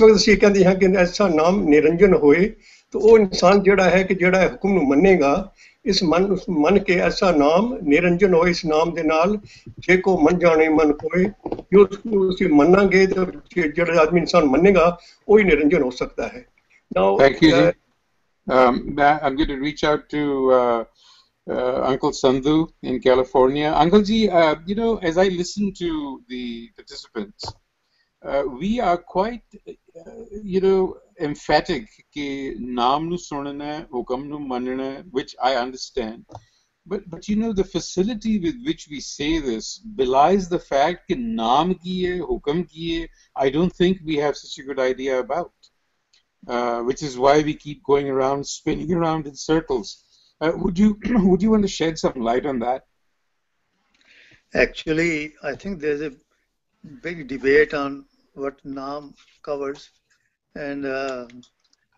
F: वक्त से कहते हैं कि ऐसा नाम निरंजन होए, तो वो इंसान जड़ा है कि जड़ा हुक्म नूं मन्नेगा, इस मन के ऐसा नाम निरंजन हो, इस नाम दे नाल जेको मन जाने मन कोए, जो उसी मन्नांगे तो जड़ा आदमी इंसान मन्नेगा, वो ही निरंजन हो सकता है. Now,
B: thank you, Ji. I'm going to reach out to Uncle Sandhu in California. Uncle Ji, you know, as I listen to the participants, we are quite, you know, emphatic कि नाम नु सुनना, हुक्म नु मनना, which I understand. But you know, the facility with which we say this belies the fact कि नाम किए, हुक्म किए, I don't think we have such a good idea about. Which is why we keep going around, spinning around in circles. Would you want to shed some light on that?
E: Actually, I think there's a big debate on what Naam covers, and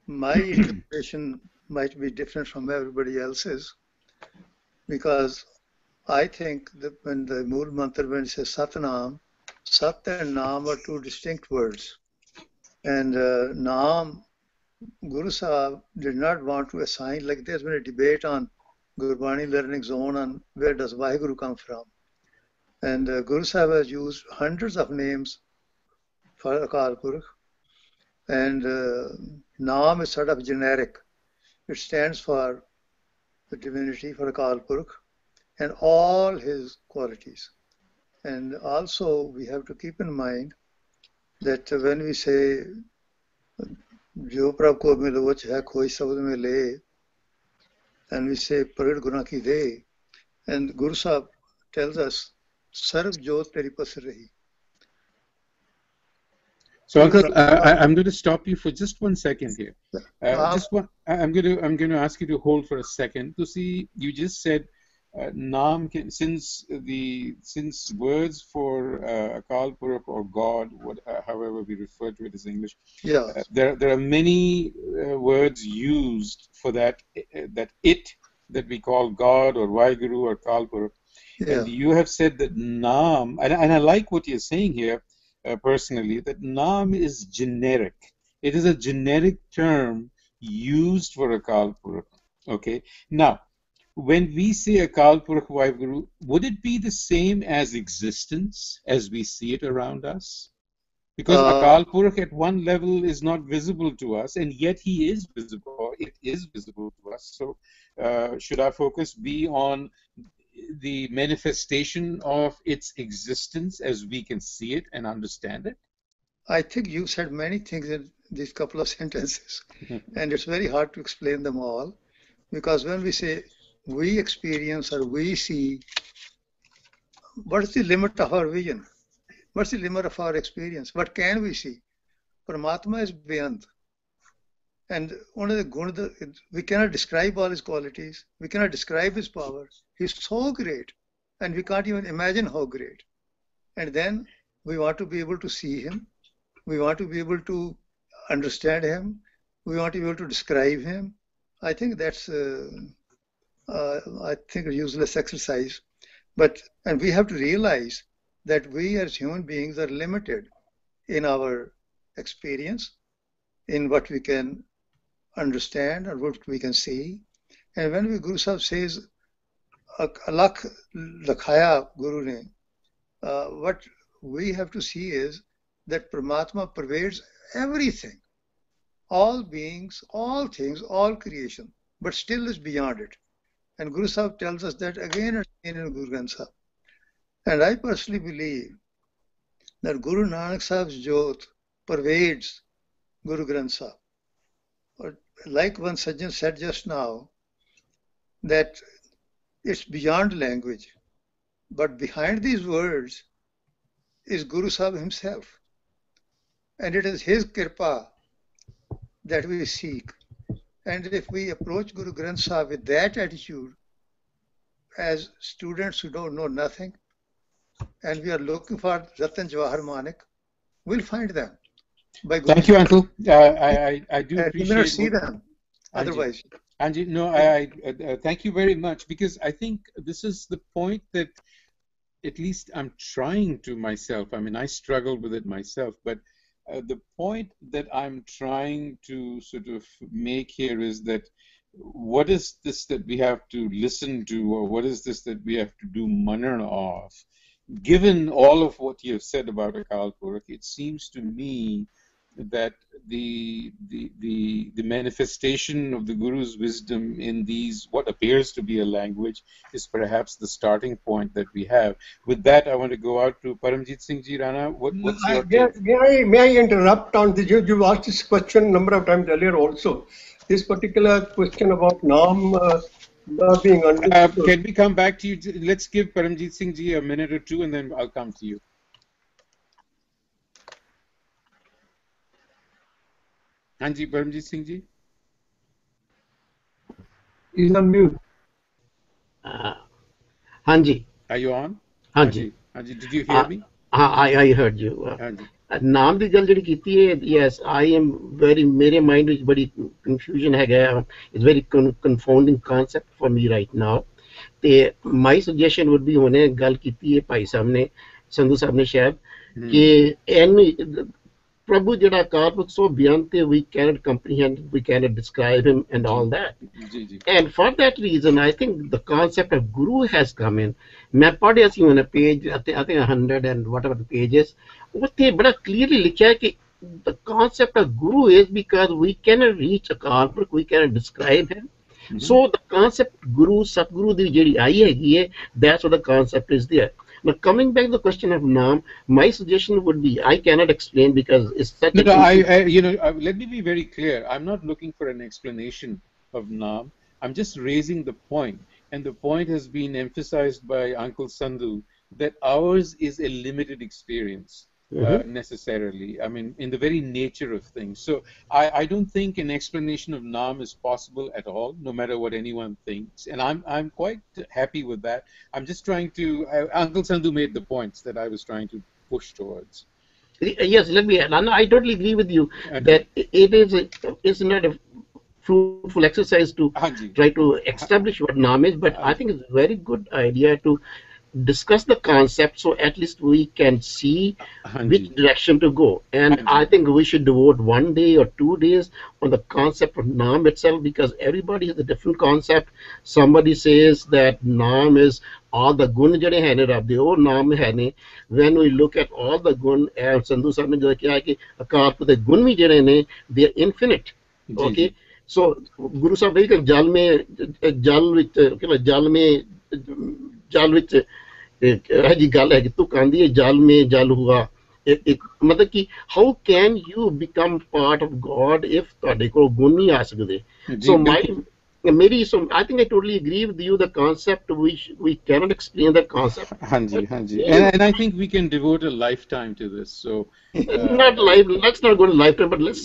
E: my interpretation might be different from everybody else's, because I think that when the Mool Mantar, when it says Satnam, Sat and Naam are two distinct words, and Naam, Guru Sahib did not want to assign, like there's been a debate on Gurbani learning zone on where does Vaheguru come from, and Guru Sahib has used hundreds of names for Akal Purukh, and Naam is sort of generic. It stands for the divinity, for Akal Purukh, and all his qualities. And also we have to keep in mind that when we say Jo Prabh ko miloch hai khoj sabd mein le, and we say Pragat Guna ki de, and Guru Sahib tells us Sarv Jot teri pas rahi.
B: So, Uncle, I'm going to stop you for just 1 second here. I'm going to ask you to hold for a second to see. You just said Naam, since words for Akal Purukh or God, however we refer to it as English,
E: yeah,
B: there are many words used for that that we call God or Vaheguru or Akal Purukh. Yeah. And you have said that Naam, and I like what you're saying here. Personally, that Naam is generic. It is a generic term used for Akal Purukh. Okay. Now, when we say Akal Purkh Vaheguru, would it be the same as existence as we see it around us? Because Akal Purkh at one level is not visible to us, and yet he is visible, or it is visible to us. So should our focus be on the manifestation of its existence as we can see it and understand it?
E: I think you said many things in these couple of sentences, and it's very hard to explain them all, because when we say we experience or we see, what's the limit of our vision? What's the limit of our experience? What can we see? Paramatma is beyond. And one of the gunas, we cannot describe all his qualities. We cannot describe his power. He's so great, and we can't even imagine how great. And then we want to be able to see him. We want to be able to understand him. We want to be able to describe him. I think that's, I think, a useless exercise. And we have to realize that we as human beings are limited in our experience, in what we can understand or what we can see. And when Guru Sahib says, Alakh Lakhaya Guru ne, what we have to see is that Paramatma pervades everything, all beings, all things, all creation, but still is beyond it. And Guru Sahib tells us that again and again in Guru Granth Sahib. And I personally believe that Guru Nanak Sahib's Jyot pervades Guru Granth Sahib. Or like one Sajjan said just now, that it's beyond language. But behind these words is Guru Sahib himself. And it is his kirpa that we seek. And if we approach Guru Granth Sahib with that attitude, as students who don't know nothing, and we are looking for Ratan Jawahar Manik, we'll find them.
B: Thank you, Uncle. I do appreciate.
E: You may not see them otherwise.
B: Anji, no, I thank you very much, because I think this is the point that at least I'm trying to myself. I mean, I struggled with it myself, but the point that I'm trying to sort of make here is that what is this that we have to listen to, or what is this that we have to do manan of? Given all of what you have said about Akal Purkh, it seems to me that the manifestation of the Guru's wisdom in these, what appears to be a language, is perhaps the starting point that we have. With that, I want to go out to Paramjit Singh Ji Rana. What's your take?
F: May I interrupt on this? You asked this question a number of times earlier also. This particular question about Naam being understood.
B: Can we come back to you? Let's give Paramjit Singh Ji a minute or two, and then I'll come to you. Hanji, Paramjit Singh Ji?
A: He's on mute.
J: Hanji.
B: Are you on?
J: Hanji.
B: Hanji, did you hear me?
J: I heard you.
B: Hanji.
J: नाम ਦੀ ਗੱਲ ਜਿਹੜੀ ਕੀਤੀ ਹੈ, yes, I am very, ਮੇਰੇ mind ਵਿੱਚ ਬੜੀ confusion ਹੈਗਾ, it's very confounding concept for me right now. ਤੇ my suggestion would be, ਹੁਣੇ ਗੱਲ ਕੀਤੀ ਹੈ ਭਾਈ ਸਾਹਿਬ ਨੇ, ਸੰਧੂ ਸਾਹਿਬ ਨੇ ਸ਼ਾਇਦ, ਕਿ Prabhu ਜਿਹੜਾ ਅਕਾਲ ਪੁਰਖ ਸੋ beyond ਤੇ we cannot comprehend, we cannot describe him and all that. And for that reason, I think the concept of Guru has come in. मैं पढ़िया ਸੀ on a page, I think 100 and whatever the pages, ਉੱਥੇ ਬੜਾ clearly ਲਿਖਿਆ ਕਿ the concept of Guru is because we cannot reach Akal Purkh, we cannot describe him. So the concept Guru, Satguru ਦੀ ਜਿਹੜੀ ਆਈ ਹੈਗੀ ਹੈ, that's what the concept is there. Now, coming back to the question of Naam, my suggestion would be, I cannot explain because it's such
B: let me be very clear. I'm not looking for an explanation of Naam. I'm just raising the point. And the point has been emphasized by Uncle Sandhu that ours is a limited experience. Necessarily, I mean, in the very nature of things. So I don't think an explanation of Naam is possible at all, no matter what anyone thinks. And I'm quite happy with that. I'm just trying to, Uncle Sandhu made the points that I was trying to push towards.
J: Yes, let me add. I totally agree with you that it's not a fruitful exercise to try to establish what Naam is, but I think it's a very good idea to discuss the concept so at least we can see which
B: Hanji.
J: direction to go. And I think we should devote 1 day or 2 days on the concept of Naam itself, because everybody has a different concept. Somebody says that Naam is all the gun jade hain Rab de, oh Naam hai ne. When we look at all the gun, Sandhu Sahib ne jo kiya ki Akal Purਖ de gun vi jade ne, they are infinite. Okay, so Guru Sahib ne jal mein jal vich जी गल है कि तू कहंदी है जल में जल हुआ एक मतलब कि how can you become part of God if ਤੁਹਾਡੇ ਕੋਲ ਗੁਣ ਨਹੀਂ ਆ ਸਕਦੇ so maybe so I think I totally agree with you the concept we cannot explain that concept
B: Hanji and I think we can devote a lifetime to this so
J: not life let's not go to lifetime but let's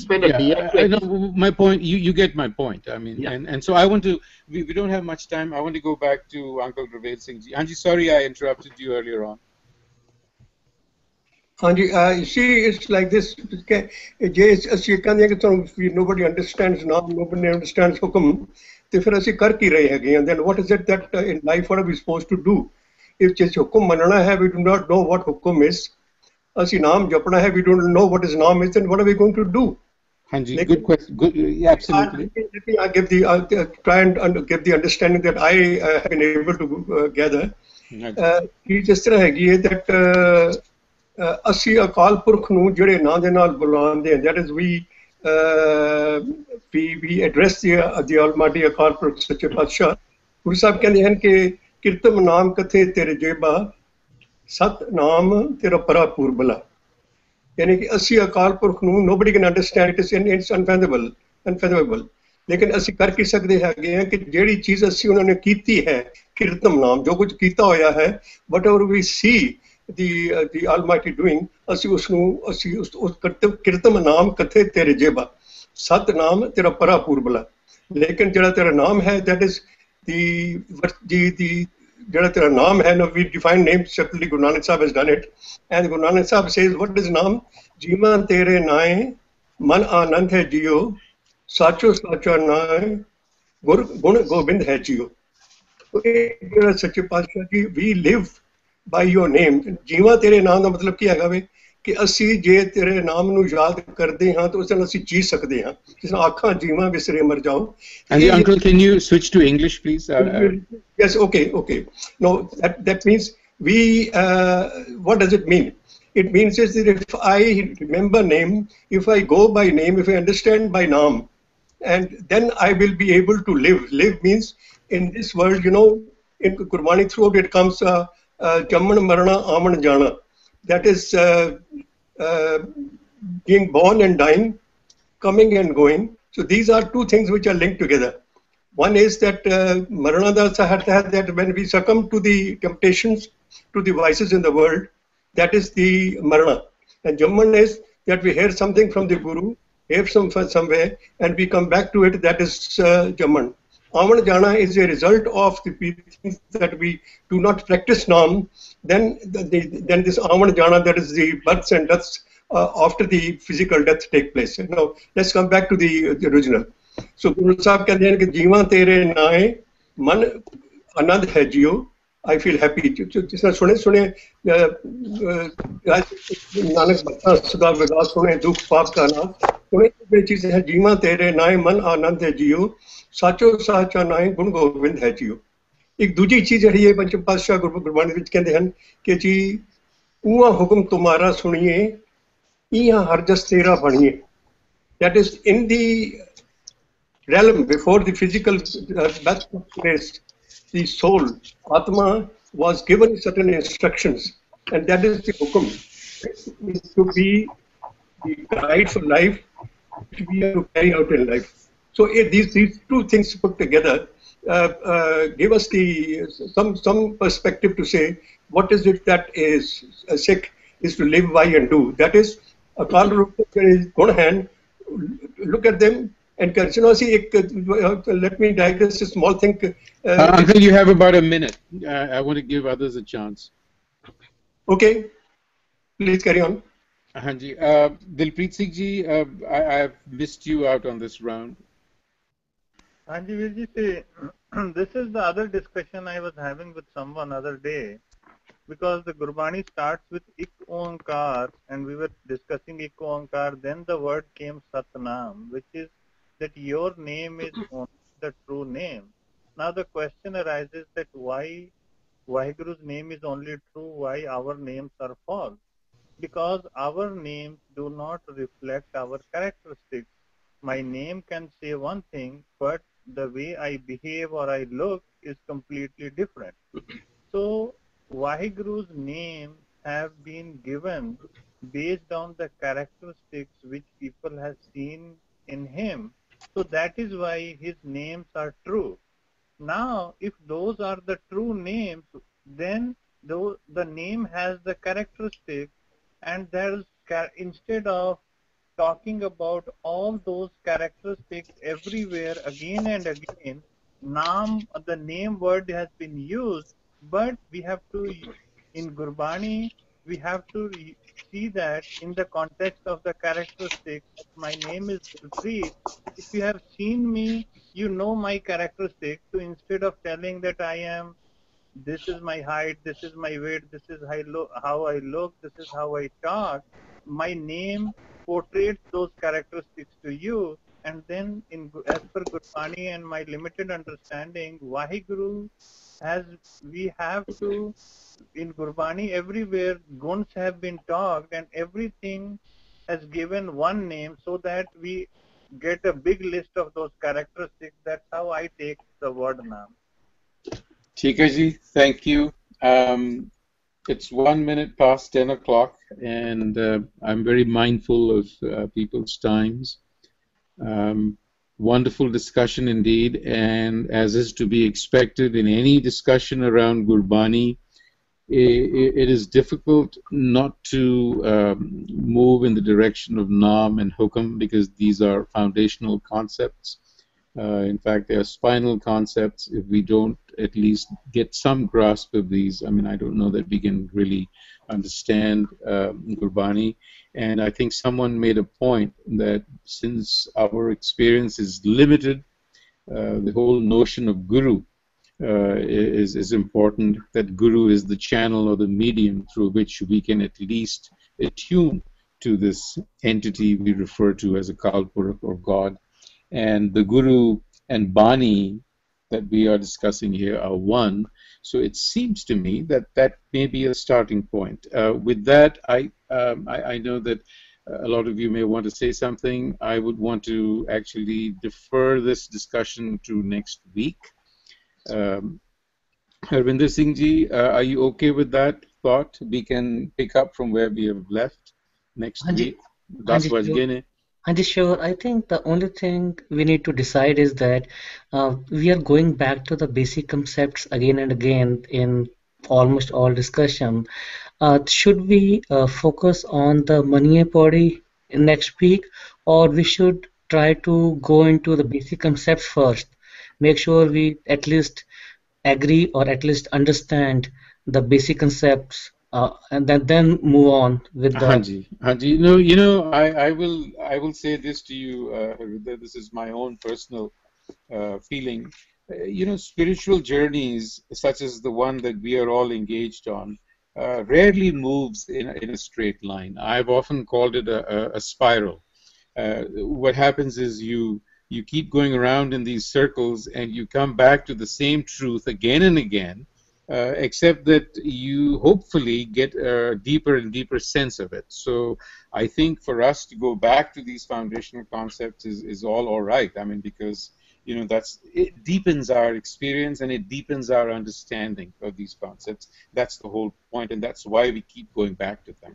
J: spend a day
B: I know my point you get my point I mean and so I want to we don't have much time I want to go back to Uncle Gurveer Singh ji Hanji sorry I interrupted you earlier on
F: Hanji, you see, it's like this. Nobody understands now, nobody understands hukum. And then what is it that in life what are we supposed to do? If just hukum manana hai, we do not know what hukum is. Asi naam japna hai, we don't know what is naam is, then what are we going to do?
B: Hanji, good question. Good, yeah, absolutely.
F: I give the try and give the understanding that I have been able to gather. Just that ਅਸੀਂ ਅਕਾਲ ਪੁਰਖ ਨੂੰ ਜਿਹੜੇ ਨਾਂ ਦੇ ਨਾਲ ਬੁਲਾਉਂਦੇ ਹਾਂ that is we address the almighty Akal Purakh ਸੱਚੇ ਪਾਤਸ਼ਾਹ ਗੁਰੂ ਸਾਹਿਬ ਕਹਿੰਦੇ ਹਨ ਕਿ ਕੀਰਤਮ ਨਾਮ ਕਥੇ ਤੇਰੇ ਜੇਬਾ ਸਤ ਨਾਮ ਤੇਰਾ ਪਰਾ ਪੂਰਬਲਾ ਯਾਨੀ ਕਿ ਅਸੀਂ ਅਕਾਲ ਪੁਰਖ ਨੂੰ nobody can understand it is unfathomable ਲੇਕਿਨ ਅਸੀਂ ਕਰ ਕੀ ਸਕਦੇ ਹੈਗੇ ਹਾਂ ਕਿ ਜਿਹੜੀ ਚੀਜ਼ ਅਸੀਂ ਉਹਨਾਂ ਨੇ ਕੀਤੀ ਹੈ ਕੀਰਤਮ ਨਾਮ ਜੋ ਕੁਝ ਕੀਤਾ ਹੋਇਆ ਹੈ whatever we see the almighty doing ਅਸੀਂ ਉਸ ਕੀਰਤਮ ਨਾਮ ਕਥੇ ਤੇਰੇ ਜੇਬਾ ਸਤ ਨਾਮ ਤੇਰਾ ਪਰਾ ਪੂਰਬਲਾ ਲੇਕਿਨ ਜਿਹੜਾ ਤੇਰਾ ਨਾਮ ਹੈ that is the ਜਿਹੜਾ ਤੇਰਾ ਨਾਮ ਹੈ no we define name separately Guru Nanak Sahib has done it and Guru Nanak Sahib says what is naam ਜੀਵਾਂ ਤੇਰੇ ਨਾਏ ਮਨ ਆਨੰਦ ਹੈ ਜੀਓ ਸਾਚੋ ਸਾਚਾ ਨਾਏ ਗੁਣ ਗੋਬਿੰਦ ਹੈ ਜੀਓ ਇਹ ਜਿਹੜਾ ਸੱਚੇ ਪਾਤਸ਼ਾਹ ਜੀ we live by your name ਜੀਵਾਂ ਤੇਰੇ ਨਾਮ ਦਾ ਮਤਲਬ ਕੀ ਹੈਗਾ ਵੇ ਕਿ ਅਸੀਂ ਜੇ ਤੇਰੇ ਨਾਮ ਨੂੰ ਯਾਦ ਕਰਦੇ ਹਾਂ ਤਾਂ ਉਸ ਨਾਲ ਅਸੀਂ ਜੀ ਸਕਦੇ ਹਾਂ ਜਿਸ ਨਾਲ ਆਖਾਂ ਜੀਵਾਂ ਵਿਸਰੇ ਮਰ ਜਾਓ
B: and uncle can you switch to English please
F: yes okay no that means we what does it mean it means is that if I remember name if I go by name if I understand by naam and then I will be able to live means in this world you know in Gurbani throughout it comes Jamman Marana Aman Jana. That is being born and dying, coming and going. So these are two things which are linked together. One is that Marana that when we succumb to the temptations, to the vices in the world, that is the Marana. And Jamman is that we hear something from the Guru, hear somewhere, and we come back to it, that is Jamman. Aman Jana is a result of the things that we do not practice naam, then this Aman Jana, that is the births and deaths after the physical death take place. Now, let's come back to the original. So, Guru Sahib कहते हैं कि जीवा तेरे नाए मन आनंद है जियो. I feel happy. जिसने सुने नानक बता सदा विकास सुने दुख पाप का नाम सुने ये चीज़ है जीवा तेरे नाए मन आनंद है जियो साचो साचा नाए गुण गोविंद है जियो एक दूजी चीज़ जड़ी है पंचम पातशाह गुरबाणी विच कहते हैं कि जी उहा हुक्म तुम्हारा सुनिए इहा हर जस तेरा बनिए that is in the realm before the physical birth took place the soul atma was given certain instructions and that is the hukum is to be the guide for life which we have to carry out in life. So these two things put together give us some perspective to say what is it that is a Sikh is to live by and do. That is a gun hand. Look at them and consider. See, let me digress a small thing.
B: Uncle, you have about a minute. I want to give others a chance.
F: Okay, please carry on.
B: Hanji, Dilpreet Singh ji, I have missed you out on this round.
G: ਹਾਂਜੀ ਵੀਰ ਜੀ ਤੇ this is the other discussion I was having with someone other day, because the Gurbani starts with Ik Onkar, and we were discussing Ik Onkar, then the word came Satnam, which is that your name is only the true name. Now the question arises that why Vaheguru's name is only true, why our names are false? Because our names do not reflect our characteristics. My name can say one thing, but the way I behave or I look is completely different. So Vaheguru's names have been given based on the characteristics which people have seen in him. So that is why his names are true. Now, if those are the true names, then the name has the characteristics, and there's instead of talking about all those characteristics everywhere again and again, the name word has been used, but we have to, in Gurbani, we have to see that in the context of the characteristics. My name is Gurpreet. If you have seen me, you know my characteristics. So instead of telling that I am, this is my height, this is my weight, this is how I look, this is how I talk, my name portrays those characteristics to you. And then as per Gurbani and my limited understanding, Vaheguru we have to, in Gurbani everywhere guns have been talked and everything has given one name, so that we get a big list of those characteristics. That's how I take the word Naam.
B: Chikaji, thank you. It's 1 minute past 10 o'clock, and I'm very mindful of people's times. Wonderful discussion indeed, and as is to be expected in any discussion around Gurbani, it is difficult not to move in the direction of Naam and Hukam, because these are foundational concepts. In fact, they are spinal concepts. If we don't at least get some grasp of these, I mean, I don't know that we can really understand Gurbani. And I think someone made a point that since our experience is limited, the whole notion of Guru is important, that Guru is the channel or the medium through which we can at least attune to this entity we refer to as a Kalpurak or God. And the Guru and Bani that we are discussing here are one. So it seems to me that that may be a starting point. With that, I know that a lot of you may want to say something. I would want to actually defer this discussion to next week. Harvinder Singh ji, are you okay with that thought? We can pick up from where we have left next week. Das Vajgene.
C: Sure. I think the only thing we need to decide is that we are going back to the basic concepts again and again in almost all discussion. Should we focus on the Manniyeh Pauri next week, or we should try to go into the basic concepts first? Make sure we at least agree or at least understand the basic concepts, and then move on with the.
B: Hanji, I will say this to you, Harvinder. This is my own personal feeling. Spiritual journeys such as the one that we are all engaged on rarely moves in a straight line. I've often called it a spiral. What happens is you keep going around in these circles and you come back to the same truth again and again, except that you hopefully get a deeper and deeper sense of it. So I think for us to go back to these foundational concepts is all right. I mean, because it deepens our experience and it deepens our understanding of these concepts. That's the whole point, and that's why we keep going back to them.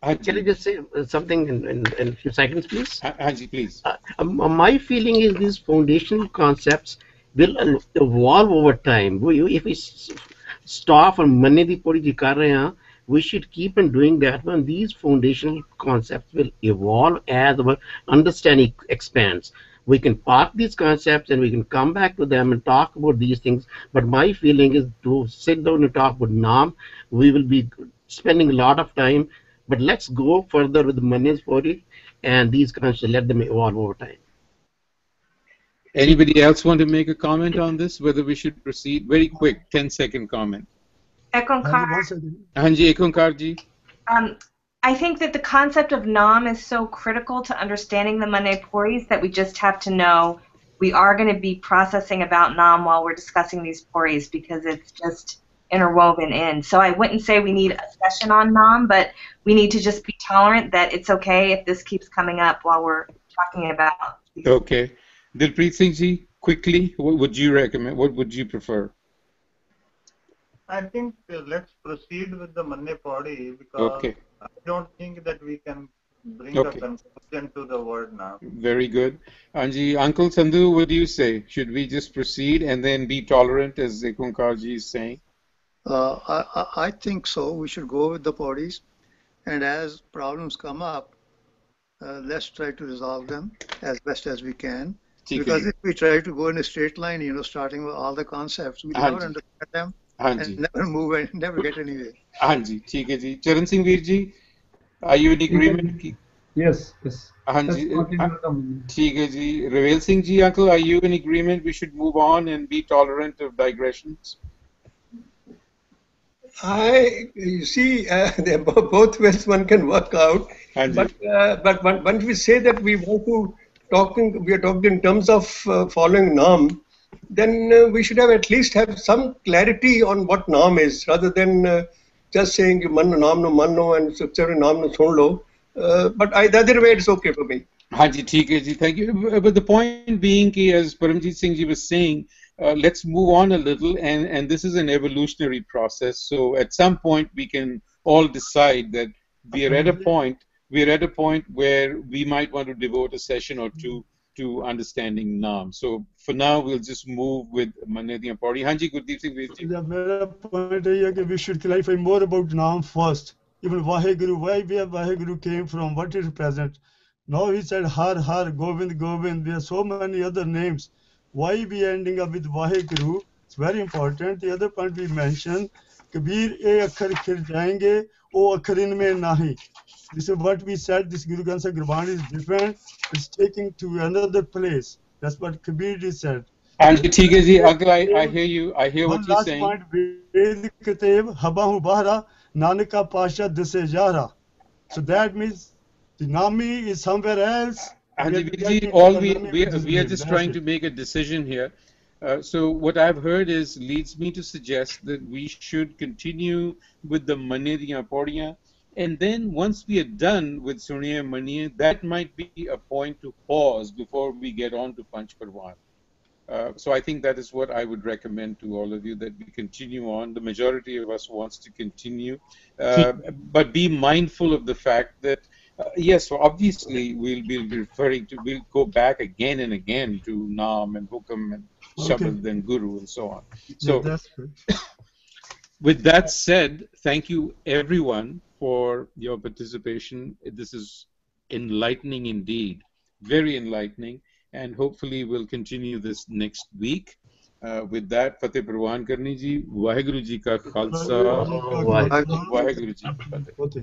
J: Can I just say something in a few seconds, please?
B: Hanji, please.
J: My feeling is these foundational concepts will evolve over time. If we stop on Manniyeh di Pauri ji kar rahe hain, we should keep on doing that one. These foundational concepts will evolve as our understanding expands. We can park these concepts and we can come back to them and talk about these things. But my feeling is to sit down and talk about Naam, we will be spending a lot of time. But let's go further with Manniyeh Pauri and these concepts, let them evolve over time.
B: Anybody else want to make a comment on this? Whether we should proceed? Very quick, 10-second comment.
D: Ekonkar,
B: Hanji Ekonkar ji.
D: I think that the concept of Nam is so critical to understanding the Manniyeh Pauris that we just have to know we are going to be processing about Nam while we're discussing these Pauris because it's just interwoven in. So I wouldn't say we need a session on Nam, but we need to just be tolerant that it's okay if this keeps coming up while we're talking about these.
B: Okay. Dilpreet Singh ji, quickly, what would you recommend? What would you prefer?
G: I think let's proceed with the Manniyeh Pauri because I don't think that we can bring a conclusion to the word now.
B: Very good. Anji, Uncle Sandhu, what do you say? Should we just proceed and then be tolerant, as Ekonkar ji is saying?
E: I think so. We should go with the parties, and as problems come up, let's try to resolve them as best as we can. Because if we try to go in a straight line, starting with all the concepts, we never understand them and never move and never get anywhere.
B: Hanji, ठीक है जी. Charan Singh Veer ji, are you in agreement?
A: Yes, yes.
B: Hanji, ठीक है जी. Ravel Singh ji, uncle, are you in agreement? We should move on and be tolerant of digressions.
F: You see, both ways one can work out. But when we say that we want to we are talking in terms of following Nam, then we should at least have some clarity on what Nam is, rather than just saying Manno Nam no Manno and Sukhchari Nam no Sun lo. But the other way, it's okay for me.
B: Haji, theek hai ji, thank you. But the point being, as Paramjit Singh ji was saying, let's move on a little, and this is an evolutionary process. So at some point, we can all decide that we are at a point. We're at a point where we might want to devote a session or two to understanding Nam. So for now, we'll just move with Manniyeh Pauri. Hanji, Gurdeep Singh Veer ji.
H: My point is we should clarify more about Nam first. Even Vaheguru, where Vaheguru came from, what it represents. Now he said Har Har, Govind Govind. There are so many other names. Why we ending up with Vaheguru? It's very important. The other point we mentioned, Kabir e akhar khir jayenge, o akhar inme nahi. This is what we said. This Guru Granth Sahib Gurbani is different. It's taking to another place. That's what Kabir ji said.
B: And ठीक है जी, uncle, I hear you. I hear what you're saying.
H: One last point. Ved Katev Habahu Bahra Nanaka Pasha Dise Jara. So that means the Nami is somewhere else.
B: And we are just trying to make a decision here. So what I've heard leads me to suggest that we should continue with the Manniyeh Pauriyan. And then once we are done with Suniya and Manniyeh, that might be a point to pause before we get on to Panch Parwan. So I think that is what I would recommend to all of you, that we continue on. The majority of us wants to continue, but be mindful of the fact that, yes, so obviously we'll go back again and again to Nam and Hukam and Shabad and Guru and so on. So with that said, thank you everyone for your participation. This is enlightening indeed, very enlightening, and hopefully we'll continue this next week. With that, Fateh Parwan Karni ji, Waheguru ji ka Khalsa, Waheguru ji ki Fateh.